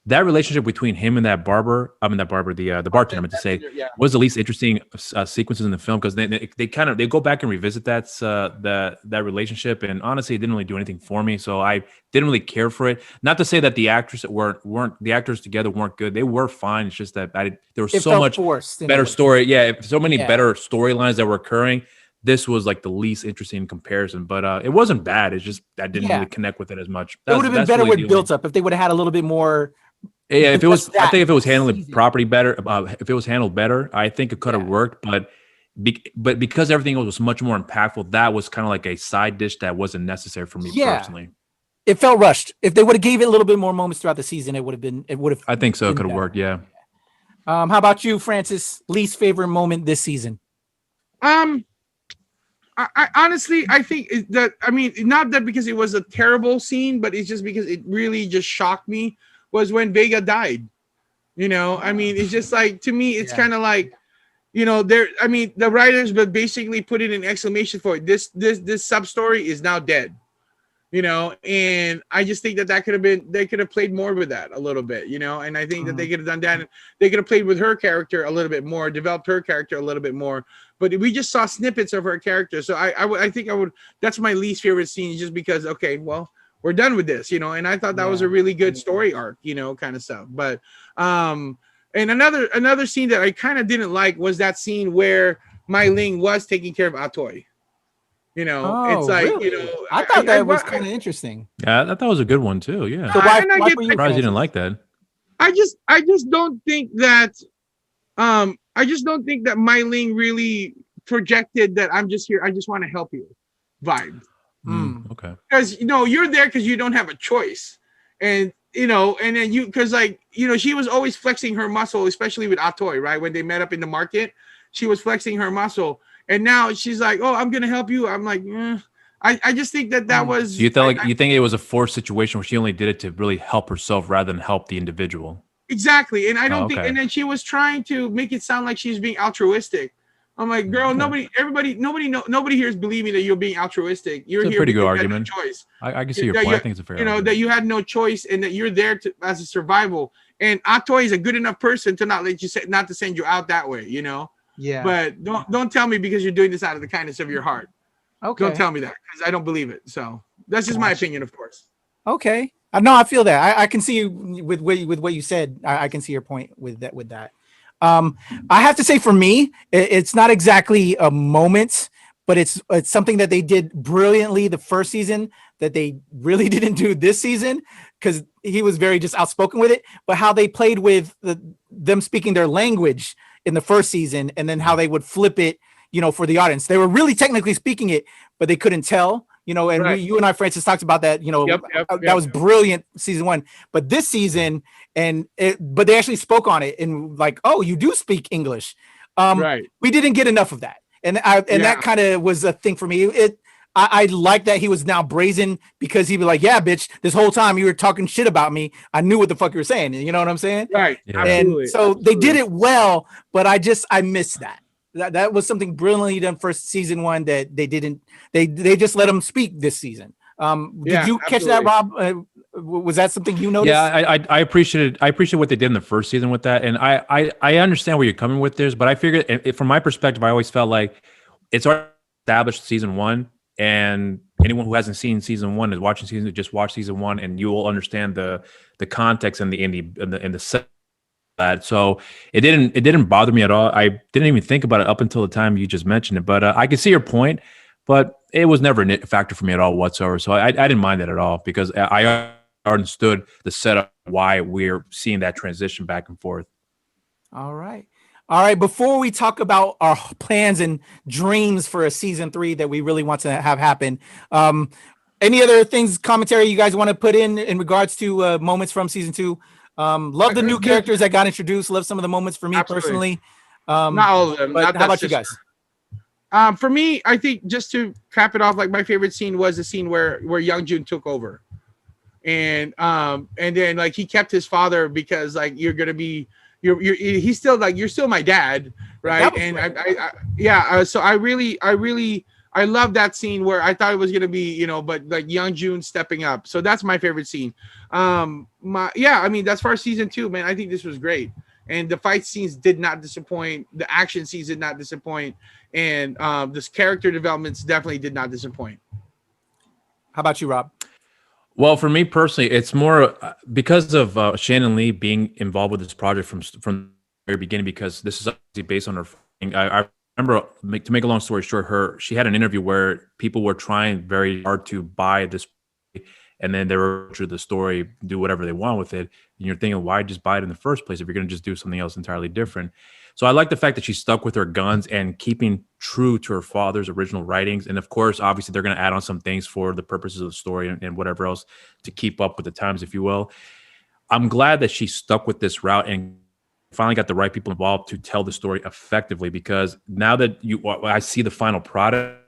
that relationship between him and the bartender, I meant to say, was the least interesting sequences in the film, because they go back and revisit that relationship, and honestly, it didn't really do anything for me. So I didn't really care for it. Not to say that the actors the actors together weren't good; they were fine. It's just that there was so much better story. Yeah, so many better storylines that were occurring. This was like the least interesting in comparison, but it wasn't bad. It's just I didn't really connect with it as much. It would have been better with built up if they would have had a little bit more. Yeah, I think if it was handled properly better, if it was handled better, I think it could have worked. But because everything else was much more impactful, that was kind of like a side dish that wasn't necessary for me personally. It felt rushed. If they would have gave it a little bit more moments throughout the season, it would have. I think so. It could have worked. Yeah. How about you, Francis? Least favorite moment this season? I honestly, I think that, not that because it was a terrible scene, but it's just because it really just shocked me, was when Vega died. It's just like, to me, it's kind of like, the writers but basically put it in exclamation point. This sub story is now dead. And I just think that they could have played more with that a little bit, and I think that they could have done that. And they could have played with her character a little bit more, developed her character a little bit more, but we just saw snippets of her character. So I think that's my least favorite scene, just because, okay, well, we're done with this, and I thought that was a really good story arc, kind of stuff. But, and another scene that I kind of didn't like was that scene where Mai Ling was taking care of Atoy. It's like, really? I thought that was kind of interesting. Yeah, I thought that was a good one too. Yeah. So why were you surprised you didn't like that? I just don't think that Mai Ling really projected that I'm just here, I just want to help you vibe. Okay. Because you're there because you don't have a choice. And and then she was always flexing her muscle, especially with Atoy, right? When they met up in the market, she was flexing her muscle. And now she's like, "Oh, I'm gonna help you." I'm like, I just think that was. You think it was a forced situation where she only did it to really help herself rather than help the individual? Exactly, and I don't think. And then she was trying to make it sound like she's being altruistic. I'm like, girl, nobody here is believing that you're being altruistic. You're here. Pretty good argument. No choice. I can see your point. I think it's a fair. That you had no choice and that you're there as a survival. And Atoy is a good enough person to not to send you out that way. Yeah. But don't tell me because you're doing this out of the kindness of your heart. Okay. Don't tell me that, because I don't believe it. So that's just my opinion, of course. Okay. No, I feel that. I can see you with what you said. I can see your point with that. I have to say, for me, it's not exactly a moment, but it's something that they did brilliantly the first season that they really didn't do this season, because he was very just outspoken with it. But how they played with them speaking their language in the first season, and then how they would flip it, for the audience. They were really technically speaking it, but they couldn't tell, and right. You and I, Francis, talked about that, that was brilliant season 1. But this season, but they actually spoke on it and like, oh, you do speak English. Right. We didn't get enough of that. And that kind of was a thing for me. I like that he was now brazen, because he'd be like, yeah, bitch, this whole time you were talking shit about me. I knew what the fuck you were saying. You know what I'm saying? Right. Yeah. And so they did it well, but I missed that. That was something brilliantly done for season 1 that they didn't, they just let him speak this season. Did you catch that, Rob? Was that something you noticed? Yeah, I appreciated what they did in the first season with that, and I understand where you're coming with this, but I figured from my perspective, I always felt like it's already established season one, and anyone who hasn't seen season one is watching season, just watch season one, and you will understand the context and the set. That so it didn't bother me at all. I didn't even think about it up until the time you just mentioned it, but I can see your point, but it was never a factor for me at all whatsoever. So I didn't mind that at all because I understood the setup why we're seeing that transition back and forth. All right. Before we talk about our plans and dreams for a season 3 that we really want to have happen, any other things, commentary you guys want to put in regards to moments from season 2? Love the new characters that got introduced. Love some of the moments for me personally. Not all of them. But how about you guys? For me, I think just to cap it off, like my favorite scene was the scene where Young Jun took over, and then like he kept his father because like you're he's still like you're still my dad, right? And so I love that scene where I thought it was gonna be, but like Young Jun stepping up. So that's my favorite scene. I mean, that's for season 2, man. I think this was great. And the fight scenes did not disappoint. The action scenes did not disappoint. And this character developments definitely did not disappoint. How about you, Rob? Well, for me personally, it's more because of Shannon Lee being involved with this project from the very beginning, because this is obviously based on her. I remember, to make a long story short, she had an interview where people were trying very hard to buy this, and then they were to the story, do whatever they want with it. And you're thinking, why just buy it in the first place if you're going to just do something else entirely different? So I like the fact that she stuck with her guns and keeping true to her father's original writings. And of course, obviously, they're going to add on some things for the purposes of the story and whatever else to keep up with the times, if you will. I'm glad that she stuck with this route and finally got the right people involved to tell the story effectively, because now that I see the final product,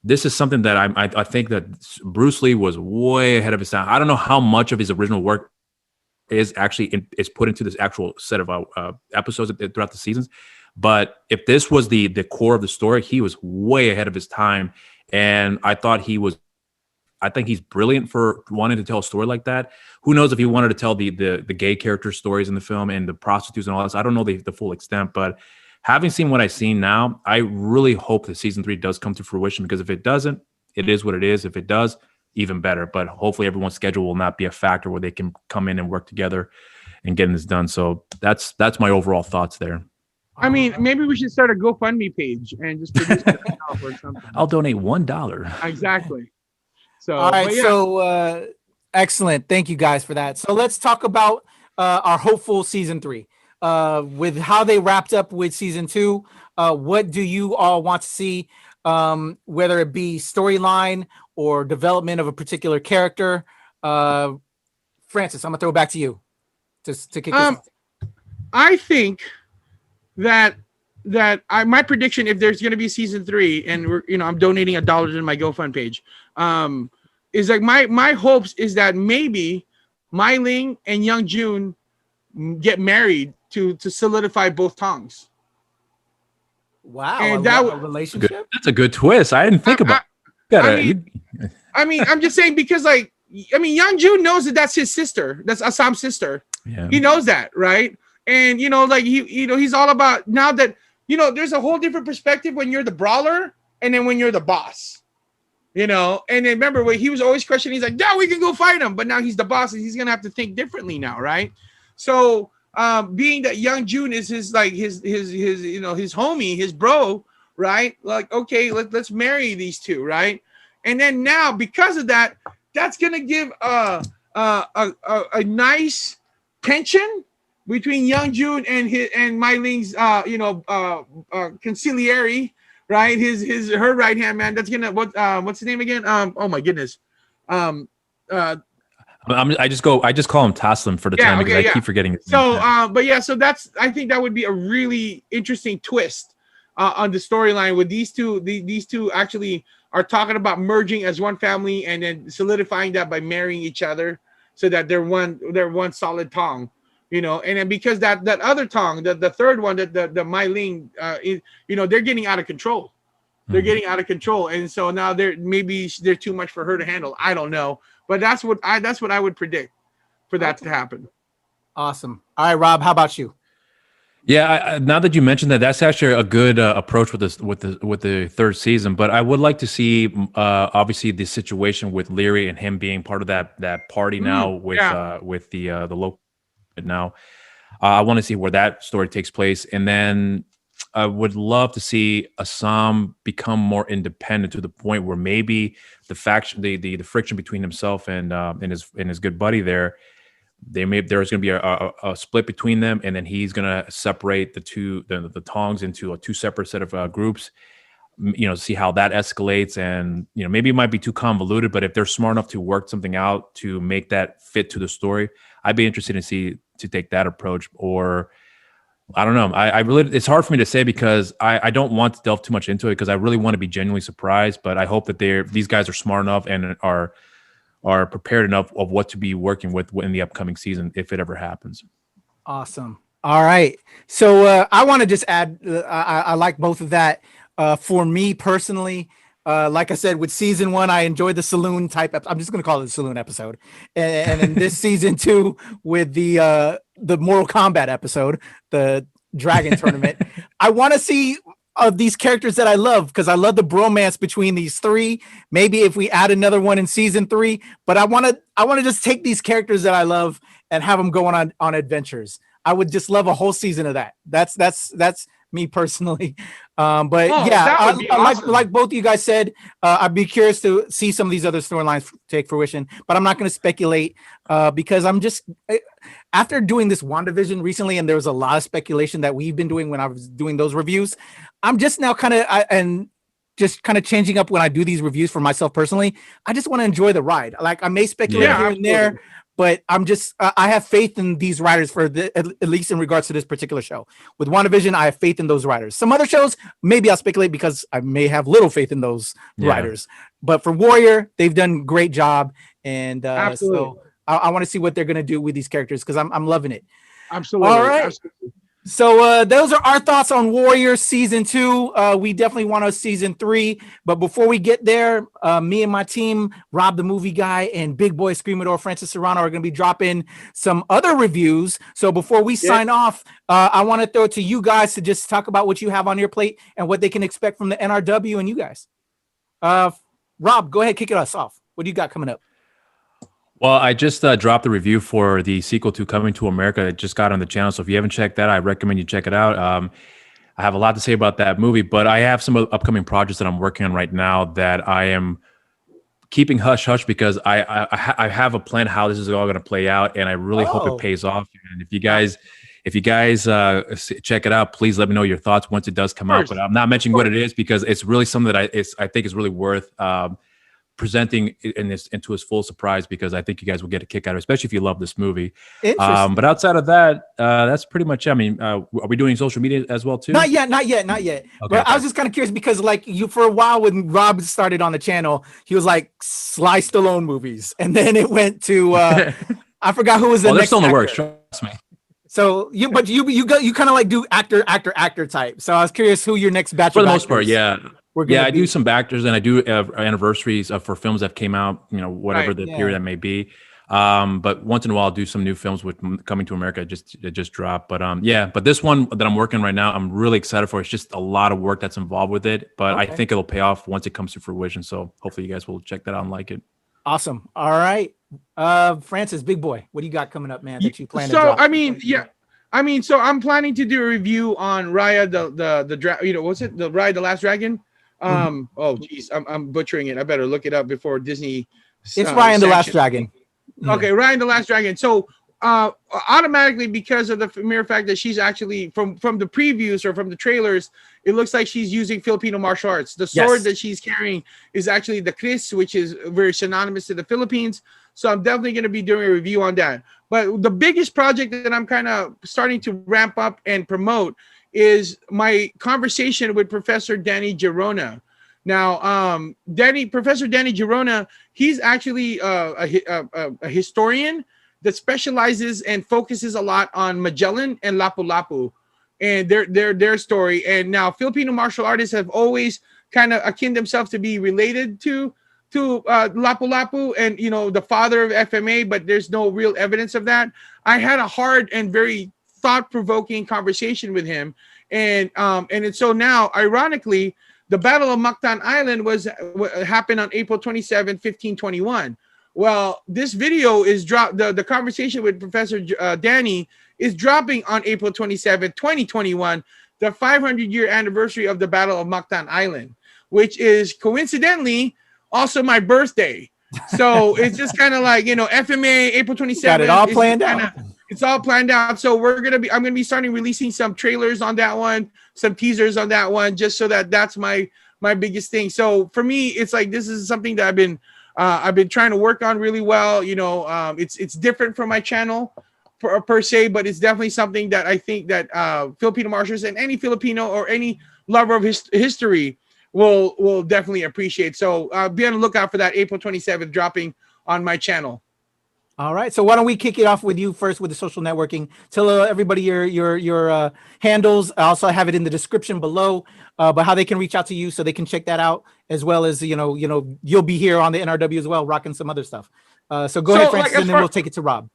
this is something that I think that Bruce Lee was way ahead of his time. I don't know how much of his original work is actually is put into this actual set of episodes throughout the seasons, but if this was the core of the story, he was way ahead of his time, and I think he's brilliant for wanting to tell a story like that. Who knows if he wanted to tell the gay character stories in the film and the prostitutes and all this? I don't know the full extent, but having seen what I've seen now, I really hope that season 3 does come to fruition, because if it doesn't, it is what it is. If it does, even better. But hopefully everyone's schedule will not be a factor where they can come in and work together and getting this done. So that's my overall thoughts there. I mean, maybe we should start a GoFundMe page and just produce it or something. I'll donate $1. Exactly. So, all right. So excellent. Thank you guys for that. So let's talk about our hopeful season 3. With how they wrapped up with season 2, what do you all want to see? Whether it be storyline or development of a particular character. Francis, I'm gonna throw it back to you to kick this off. I think that my prediction, if there's gonna be season 3, and I'm donating $1 to my GoFundMe page, is like my hopes is that maybe Mai Ling and Young Jun get married to solidify both tongues. Wow, and a relationship. That's a good twist. I didn't think about. I mean, I'm just saying, because Young Jun knows that that's his sister. That's Assam's sister. Yeah. He knows that, right? And he's all about, now that there's a whole different perspective when you're the brawler and then when you're the boss. And then remember when he was always questioning, he's like, "Yeah, we can go fight him," but now he's the boss and he's gonna have to think differently now, right? So being that Young Jun is his homie, his bro, right? Like, okay, let's marry these two, right? And then now, because of that, that's gonna give a nice tension between Young Jun and Mai Ling's conciliary, right? Her right hand man. That's gonna what's his name again? Oh my goodness. I just call him Taslim for the time because I keep forgetting his name. So I think that would be a really interesting twist on the storyline with these two. These two actually are talking about merging as one family and then solidifying that by marrying each other so that they're one solid tong, and then because that other tong, the third one, the Mai Ling, they're getting out of control, They're getting out of control, and so now they're too much for her to handle. I don't know, but that's what I would predict for that to happen. Awesome. All right, Rob, how about you? Yeah, now that you mentioned that, that's actually a good approach with the third season. But I would like to see, obviously, the situation with Leary and him being part of that party now with the local now. I want to see where that story takes place, and then I would love to see Assam become more independent to the point where maybe the friction between himself and his good buddy there's going to be a split between them, and then he's going to separate the Tongs into two separate set of groups. See how that escalates, and maybe it might be too convoluted, but if they're smart enough to work something out to make that fit to the story, I'd be interested to take that approach. Or I don't know. I really, it's hard for me to say because I don't want to delve too much into it because I really want to be genuinely surprised. But I hope that these guys are smart enough and are prepared enough of what to be working with in the upcoming season if it ever happens. Awesome. All right. So I want to just add, I like both of that. For me personally, like I said, with season 1, I enjoyed the saloon type. I'm just going to call it a saloon episode. And in this season 2 with the Mortal Kombat episode, the Dragon Tournament, I want to see of these characters that I love because I love the bromance between these three. Maybe if we add another one in season 3, but I want to just take these characters that I love and have them going on adventures. I would just love a whole season of that. That's me personally. Awesome. Like both of you guys said, I'd be curious to see some of these other storylines take fruition, but I'm not going to speculate because I'm just after doing this WandaVision recently, and there was a lot of speculation that we've been doing when I was doing those reviews. I'm just now kind of changing up when I do these reviews for myself personally. I just want to enjoy the ride. Like I may speculate here and there, but I'm just I have faith in these writers at least in regards to this particular show. With WandaVision, I have faith in those writers. Some other shows, maybe I'll speculate because I may have little faith in those writers. But for Warrior, they've done a great job, and so I want to see what they're going to do with these characters because I'm loving it. Absolutely. All right. Absolutely. So those are our thoughts on Warrior season 2. We definitely want a season 3, but before we get there, me and my team, Rob the Movie Guy and Big Boy Screamador Francis Serrano, are going to be dropping some other reviews. So before we sign off, I want to throw it to you guys to just talk about what you have on your plate and what they can expect from the NRW and you guys. Rob, go ahead, kick us off. What do you got coming up? Well, I just dropped the review for the sequel to Coming to America. It just got on the channel. So if you haven't checked that, I recommend you check it out. I have a lot to say about that movie, but I have some upcoming projects that I'm working on right now that I am keeping hush-hush because I have a plan how this is all going to play out, and I really hope it pays off. And if you guys check it out, please let me know your thoughts once it does come out. But I'm not mentioning what it is because it's really something that I think is really worth presenting into its full surprise because I think you guys will get a kick out of it, especially if you love this movie. But outside of that, that's pretty much it. I mean, are we doing social media as well too? Not yet. Okay, but I was just kind of curious because like you, for a while when Rob started on the channel, he was like Sly Stallone movies. And then it went to, I forgot who was the next they're still in the actor. works, trust me. So you kind of like do actor type. So I was curious who your next batch for of the most part, yeah. I do some actors and I do anniversaries for films that came out, whatever the period that may be. But once in a while, I'll do some new films with Coming to America. It just dropped. But but this one that I'm working right now, I'm really excited for. It's just a lot of work that's involved with it, but I think it'll pay off once it comes to fruition. So hopefully you guys will check that out and like it. Awesome. All right. Francis, big boy, what do you got coming up, man, that you plan to drop? So I'm planning to do a review on Raya the Raya the Last Dragon. Oh geez, I'm butchering it. I better look it up before Disney. It's Raya the Last Dragon. Okay, Raya the Last Dragon. So automatically, because of the mere fact that she's actually from the previews or from the trailers, it looks like she's using Filipino martial arts. The sword that she's carrying is actually the kris, which is very synonymous to the Philippines. So I'm definitely going to be doing a review on that. But the biggest project that I'm kind of starting to ramp up and promote is my conversation with Professor Danny Girona. Now, Professor Danny Girona, he's actually a historian that specializes and focuses a lot on Magellan and Lapu-Lapu and their story. And now Filipino martial artists have always kind of akin themselves to be related to Lapu-Lapu and, you know, the father of FMA, but there's no real evidence of that. I had a hard and very thought-provoking conversation with him. And so now, ironically, the Battle of Mactan Island happened on April 27, 1521. Well, this video is dropped. The conversation with Professor Danny is dropping on April 27, 2021, the 500-year anniversary of the Battle of Mactan Island, which is coincidentally also my birthday. So it's just kind of like, you know, FMA April 27th. Got it all planned out. It's all planned out. So I'm gonna be starting releasing some trailers on that one, some teasers on that one, just so that's my biggest thing. So for me, it's like this is something that I've been trying to work on really well. You know, it's different from my channel per se, but it's definitely something that I think that Filipino martials and any Filipino or any lover of history will definitely appreciate. So be on the lookout for that April 27th dropping on my channel. All right. So why don't we kick it off with you first with the social networking? Tell everybody your handles. I also have it in the description below, but how they can reach out to you so they can check that out, as well as, you know, you'll be here on the NRW as well, rocking some other stuff. So go ahead, Francis, and then we'll take it to Rob.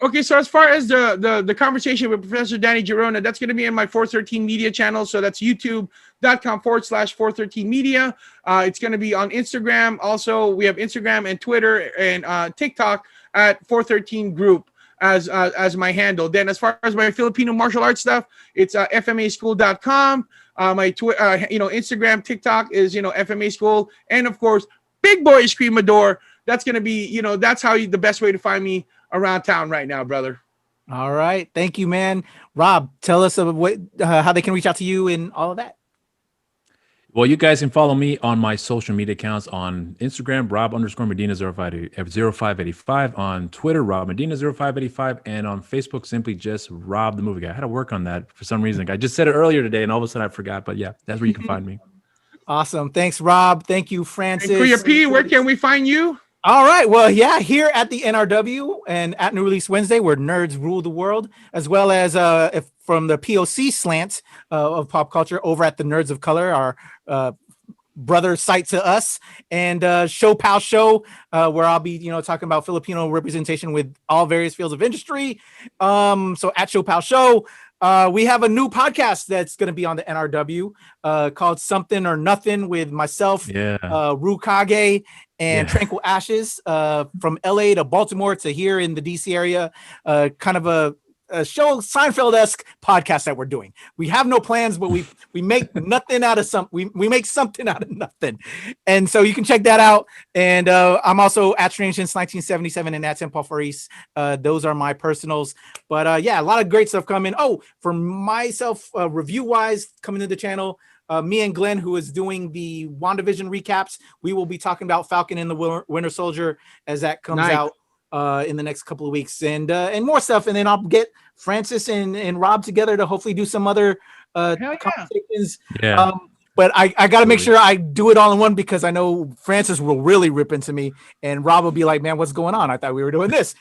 Okay, so as far as the conversation with Professor Danny Girona, that's going to be in my 413 Media channel. So that's youtube.com/413 Media. It's going to be on Instagram. Also, we have Instagram and Twitter and TikTok at 413 Group as my handle. Then as far as my Filipino martial arts stuff, it's FMAschool.com. My Instagram, TikTok is, FMA School. And of course, Big Boy Screamador. That's going to be, that's the best way to find me around town right now, brother. All right. Thank you, man. Rob, tell us how they can reach out to you and all of that. Well, you guys can follow me on my social media accounts on Instagram, Rob_Medina0585, on Twitter, Rob Medina0585, and on Facebook, simply just Rob the Movie Guy. I had to work on that for some reason. I just said it earlier today, and all of a sudden I forgot. But yeah, that's where you can find me. Awesome. Thanks, Rob. Thank you, Francis. And Kuya P, where can we find you? All right. Well, yeah, here at the NRW and at New Release Wednesday, where nerds rule the world, as well as from the POC slant of pop culture over at the Nerds of Color, our brother site to us, and Show Pal Show, where I'll be, talking about Filipino representation with all various fields of industry. So at Show Pal Show, we have a new podcast that's going to be on the NRW called Something or Nothing with myself, Rukage, and Tranquil Ashes, from LA to Baltimore to here in the DC area, kind of a show Seinfeld-esque podcast that we're doing. We have no plans, but we make nothing out of we make something out of nothing. And so you can check that out. And I'm also at Strange since 1977 and at Paul Faris. Those are my personals. But yeah, a lot of great stuff coming. Oh, for myself, review-wise, coming to the channel, me and Glenn, who is doing the WandaVision recaps, we will be talking about Falcon and the Winter Soldier as that comes out in the next couple of weeks, and more stuff. And then I'll get Francis and Rob together to hopefully do some other conversations. Yeah. But I got to make sure I do it all in one, because I know Francis will really rip into me, and Rob will be like, "Man, what's going on? I thought we were doing this."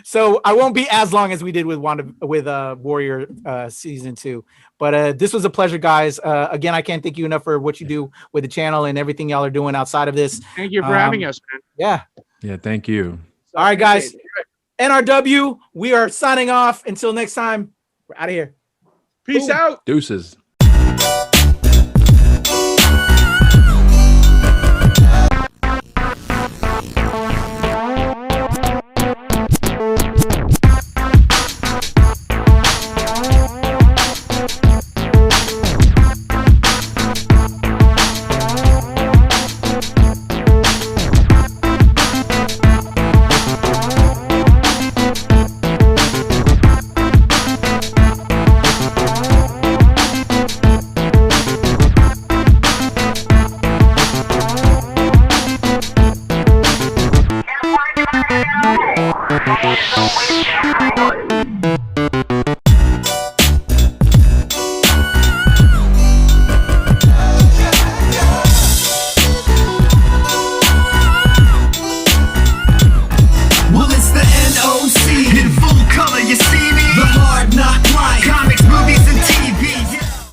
So I won't be as long as we did with Warrior season 2. But this was a pleasure, guys. Again, I can't thank you enough for what you do with the channel and everything y'all are doing outside of this. Thank you for having us, man. Yeah. Yeah. Thank you. All right, guys. NRW, we are signing off. Until next time, we're out of here. Peace out. Deuces. We'll be right back.